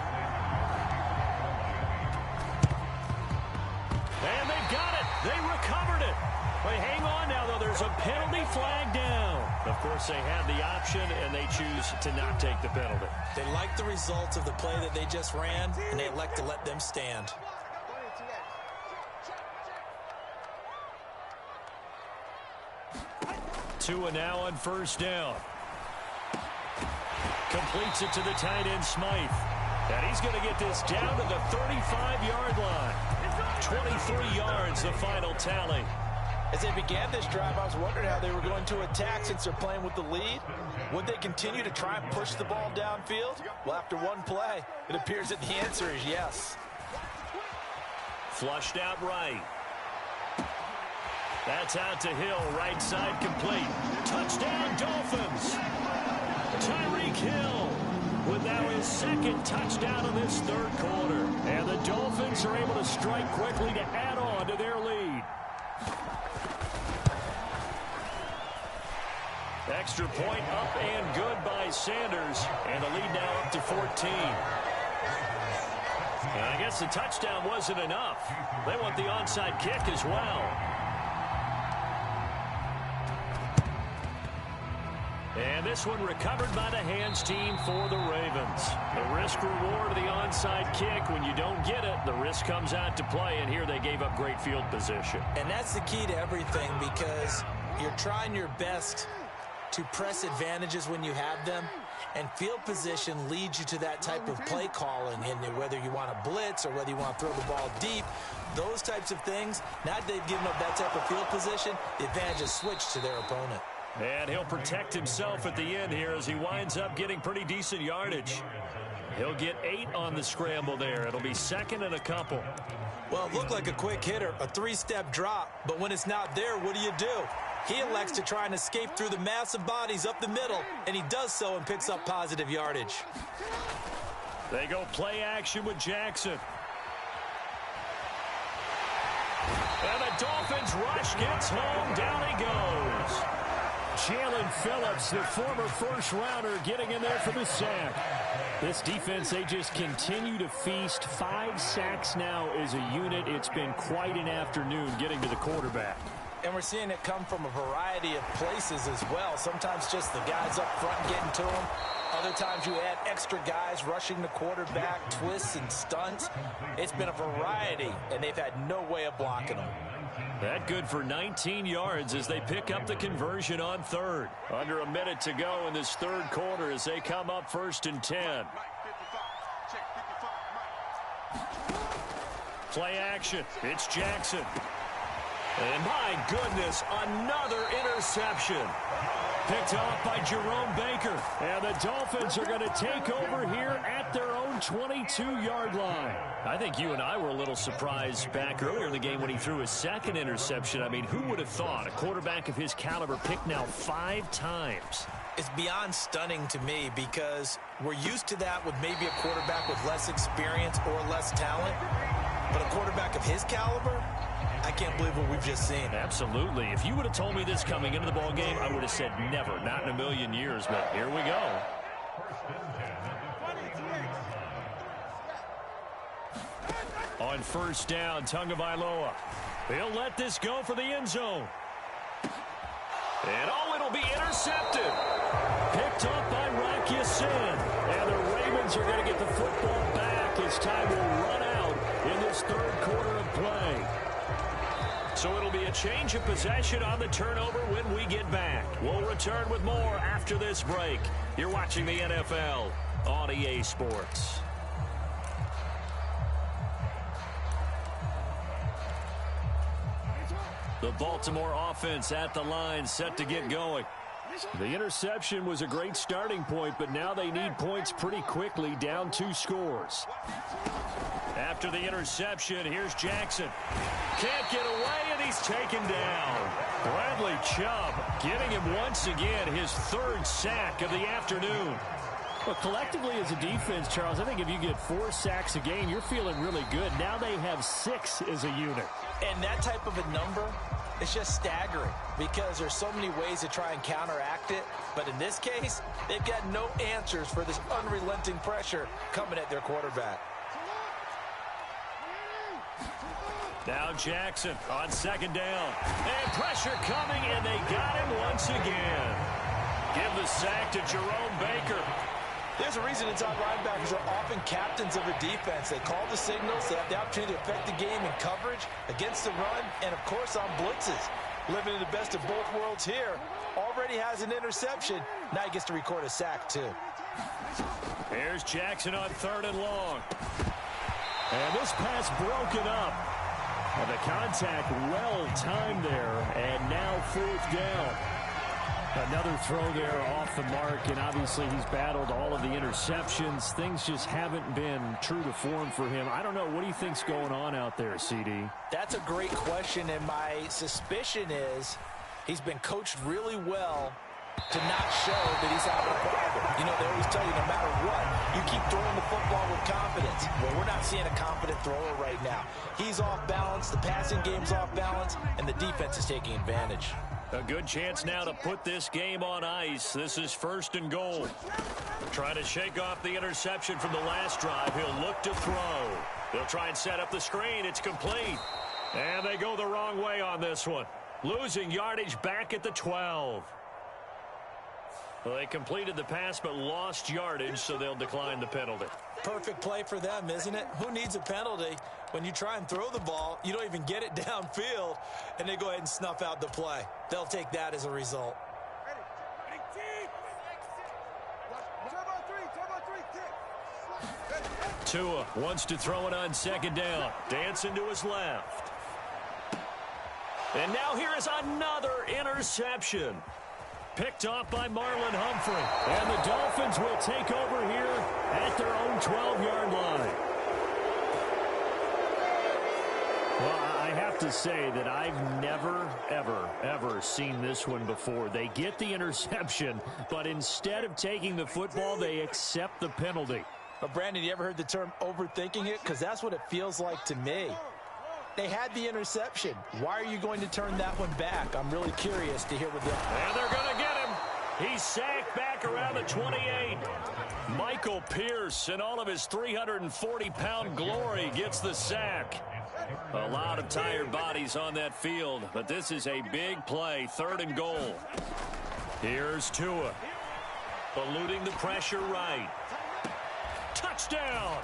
And they've got it. They recovered it. But hang on now, though. There's a penalty flag down. Of course, they had the option, and they choose to not take the penalty. They like the results of the play that they just ran, and they elect to let them stand. Tua now on 1st down. Completes it to the tight end, Smythe. And he's going to get this down to the 35-yard line. 23 yards, the final tally. As they began this drive, I was wondering how they were going to attack since they're playing with the lead. Would they continue to try and push the ball downfield? Well, after one play, it appears that the answer is yes. Flushed out right. That's out to Hill, right side complete. Touchdown, Dolphins. Tyreek Hill with now his 2nd touchdown of this 3rd quarter. And the Dolphins are able to strike quickly to add on to their lead. Extra point up and good by Sanders. And the lead now up to 14. And I guess the touchdown wasn't enough. They want the onside kick as well. And this one recovered by the hands team for the Ravens. The risk-reward of the onside kick. When you don't get it, the risk comes out to play. And here they gave up great field position. And that's the key to everything, because you're trying your best to press advantages when you have them, and field position leads you to that type of play calling, and whether you want to blitz or whether you want to throw the ball deep, those types of things. Now that they've given up that type of field position, the advantage is switched to their opponent. And he'll protect himself at the end here as he winds up getting pretty decent yardage. He'll get 8 on the scramble there. It'll be second and a couple. Well, it looked like a quick hitter, a 3-step drop, but when it's not there, what do? He elects to try and escape through the massive bodies up the middle, and he does so and picks up positive yardage. They go play action with Jackson. And the Dolphins rush gets home. Down he goes. Jalen Phillips, the former first-rounder, getting in there for the sack. This defense, they just continue to feast. 5 sacks now as a unit. It's been quite an afternoon getting to the quarterback. And we're seeing it come from a variety of places as well. Sometimes just the guys up front getting to him. Other times you add extra guys rushing the quarterback, twists and stunts. It's been a variety, and they've had no way of blocking them. That good for 19 yards as they pick up the conversion on third. Under a minute to go in this third quarter as they come up 1st and 10. Play action. It's Jackson. And my goodness, another interception. Picked off by Jerome Baker. And the Dolphins are going to take over here at their own 22-yard line. I think you and I were a little surprised back earlier in the game when he threw his second interception. I mean, who would have thought a quarterback of his caliber picked now 5 times? It's beyond stunning to me because we're used to that with maybe a quarterback with less experience or less talent. But a quarterback of his caliber, I can't believe what we've just seen. Absolutely. If you would have told me this coming into the ball game, I would have said never, not in a million years. But here we go. On 1st down, Tagovailoa. He'll let this go for the end zone. And it'll be intercepted. Picked up by Rock Ya-Sin. And the Ravens are going to get the football back as time will run out in this third quarter of play. So it'll be a change of possession on the turnover when we get back. We'll return with more after this break. You're watching the NFL on EA Sports. The Baltimore offense at the line, set to get going. The interception was a great starting point, but now they need points pretty quickly, down 2 scores. After the interception, here's Jackson. Can't get away, and he's taken down. Bradley Chubb getting him once again, his 3rd sack of the afternoon. Well, collectively as a defense, Charles, I think if you get 4 sacks a game, you're feeling really good. Now they have 6 as a unit. And that type of a number, it's just staggering because there's so many ways to try and counteract it. But in this case, they've got no answers for this unrelenting pressure coming at their quarterback. Now Jackson on 2nd down. And pressure coming, and they got him once again. Give the sack to Jerome Baker. There's a reason inside linebackers are often captains of a defense. They call the signals. They have the opportunity to affect the game in coverage, against the run, and, of course, on blitzes. Living in the best of both worlds here. Already has an interception. Now he gets to record a sack, too. Here's Jackson on 3rd and long. And this pass broken up. And the contact well-timed there. And now 4th down. Another throw there off the mark, and obviously he's battled all of the interceptions. Things just haven't been true to form for him. I don't know. What do you think's going on out there, CD? That's a great question, and my suspicion is he's been coached really well to not show that he's having a problem. You know, they always tell you no matter what, you keep throwing the football with confidence. Well, we're not seeing a confident thrower right now. He's off balance, the passing game's off balance, and the defense is taking advantage. A good chance now to put this game on ice. This is 1st and goal. Trying to shake off the interception from the last drive. He'll look to throw. They'll try and set up the screen. It's complete. And they go the wrong way on this one. Losing yardage back at the 12. Well, they completed the pass but lost yardage, so they'll decline the penalty. Perfect play for them, isn't it? Who needs a penalty? When you try and throw the ball, you don't even get it downfield, and they go ahead and snuff out the play. They'll take that as a result. Tua wants to throw it on 2nd down. Dancing to his left. And now here is another interception. Picked off by Marlon Humphrey. And the Dolphins will take over here at their own 12-yard line. Well, I have to say that I've never, ever seen this one before. They get the interception, but instead of taking the football, they accept the penalty. But, Brandon, you ever heard the term overthinking it? Because that's what it feels like to me. They had the interception. Why are you going to turn that one back? I'm really curious to hear what they... And they're going to get him. He's sacked back around the 28. Michael Pierce, in all of his 340-pound glory, gets the sack. A lot of tired bodies on that field, but this is a big play, 3rd and goal. Here's Tua, eluding the pressure right. Touchdown!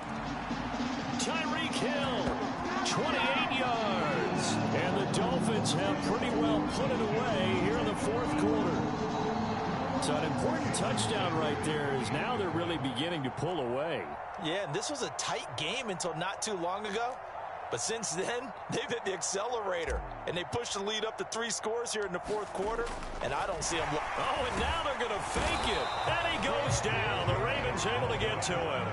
Tyreek Hill, 28 yards. And the Dolphins have pretty well put it away here in the 4th quarter. So an important touchdown right there is now they're really beginning to pull away. Yeah, this was a tight game until not too long ago. But since then, they've hit the accelerator, and they pushed the lead up to 3 scores here in the 4th quarter, and I don't see them. Oh, and now they're going to fake it. And he goes down. The Ravens able to get to him.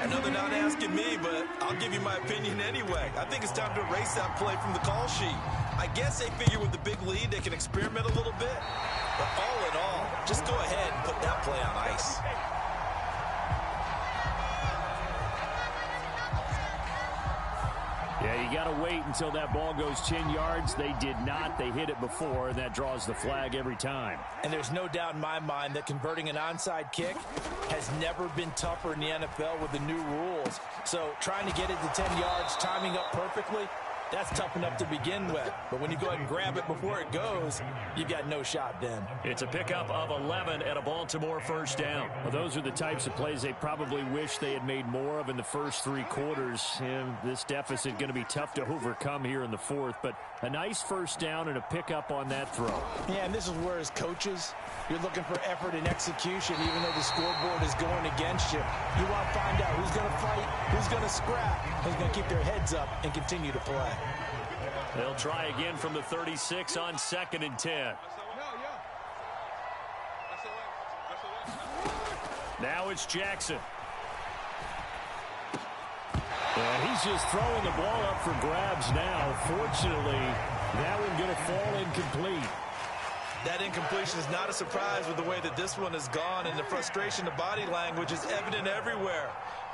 I know they're not asking me, but I'll give you my opinion anyway. I think it's time to erase that play from the call sheet. I guess they figure with the big lead, they can experiment a little bit. But all in all, just go ahead and put that play on ice. Yeah, you got to wait until that ball goes 10 yards. They did not. They hit it before, and that draws the flag every time. And there's no doubt in my mind that converting an onside kick has never been tougher in the NFL with the new rules. So trying to get it to 10 yards, timing up perfectly, that's tough enough to begin with. But when you go ahead and grab it before it goes, you've got no shot then. It's a pickup of 11 at a Baltimore 1st down. Well, those are the types of plays they probably wish they had made more of in the first 3 quarters. And this deficit going to be tough to overcome here in the 4th. But a nice 1st down and a pickup on that throw. Yeah, and this is where as coaches, you're looking for effort and execution, even though the scoreboard is going against you. You want to find out who's going to fight, who's going to scrap, who's going to keep their heads up and continue to play. They'll try again from the 36 on 2nd and 10. Now it's Jackson. And he's just throwing the ball up for grabs now. Fortunately, that one going to fall incomplete. That incompletion is not a surprise with the way that this one has gone, and the frustration, the body language is evident everywhere.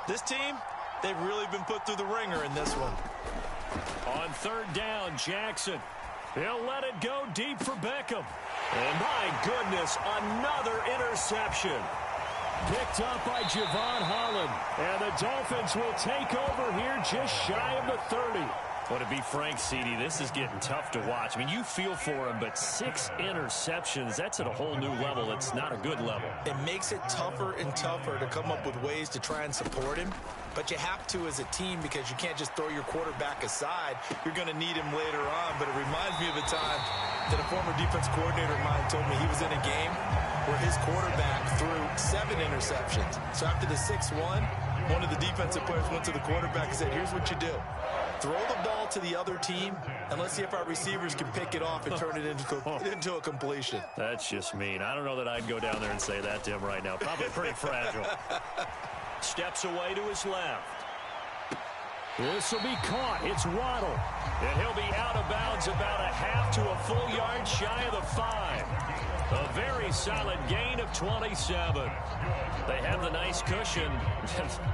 This team, they've really been put through the ringer in this one. On 3rd down, Jackson. He'll let it go deep for Beckham. And my goodness, another interception. Picked up by Javon Holland. And the Dolphins will take over here just shy of the 30. Well, to be frank, CD, this is getting tough to watch. I mean, you feel for him, but 6 interceptions, that's at a whole new level. It's not a good level. It makes it tougher and tougher to come up with ways to try and support him. But you have to as a team because you can't just throw your quarterback aside. You're going to need him later on. But it reminds me of a time that a former defense coordinator of mine told me he was in a game where his quarterback threw 7 interceptions. So after the 6-1, one of the defensive players went to the quarterback and said, here's what you do. Throw the ball to the other team, and let's see if our receivers can pick it off and turn it into a completion. That's just mean. I don't know that I'd go down there and say that to him right now. Probably pretty fragile. Steps away to his left. This will be caught. It's Waddle. And he'll be out of bounds about a half to a full yard shy of the 5. A very solid gain of 27. They have the nice cushion.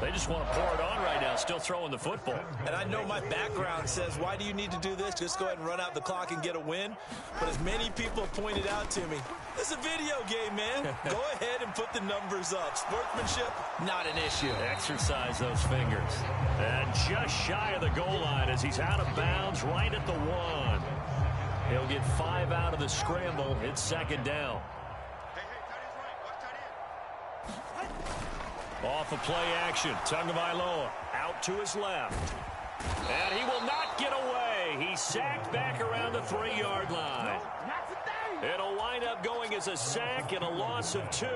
They just want to pour it on right now, still throwing the football. And I know my background says, why do you need to do this? Just go ahead and run out the clock and get a win. But as many people have pointed out to me, it's a video game, man. Go ahead and put the numbers up. Sportsmanship, not an issue. Exercise those fingers. And just shy of the goal line as he's out of bounds right at the 1. He'll get 5 out of the scramble. It's 2nd down. Off of play action. Tagovailoa out to his left. And he will not get away. He's sacked back around the 3-yard line. It'll wind up going as a sack and a loss of 2.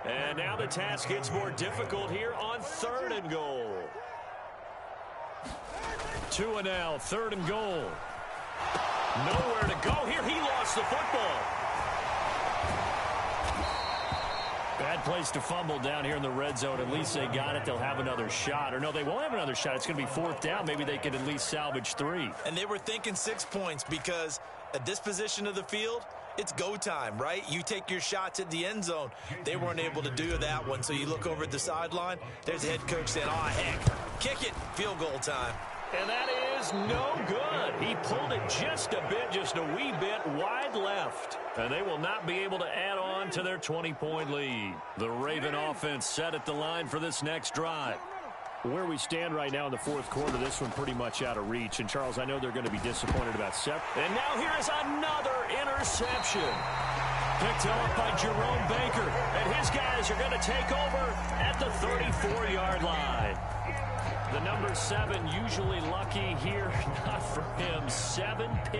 And now the task gets more difficult here on 3rd and goal. 2 and now, 3rd and goal. Nowhere to go here. He lost the football. Bad place to fumble down here in the red zone. At least they got it. They'll have another shot. Or no, they won't have another shot. It's going to be fourth down. Maybe they could at least salvage 3. And they were thinking 6 points because at this position of the field, it's go time, right? You take your shots at the end zone. They weren't able to do that one. So you look over at the sideline. There's the head coach saying, oh, heck, kick it, field goal time. And that is no good. He pulled it just a bit, just a wee bit wide left. And they will not be able to add on to their 20-point lead. The Raven offense set at the line for this next drive. Where we stand right now in the fourth quarter, this one pretty much out of reach. And, Charles, I know they're going to be disappointed about And now here is another interception. Picked up by Jerome Baker. And his guys are going to take over at the 34-yard line. The number 7 usually lucky here. Not for him. 7 picks.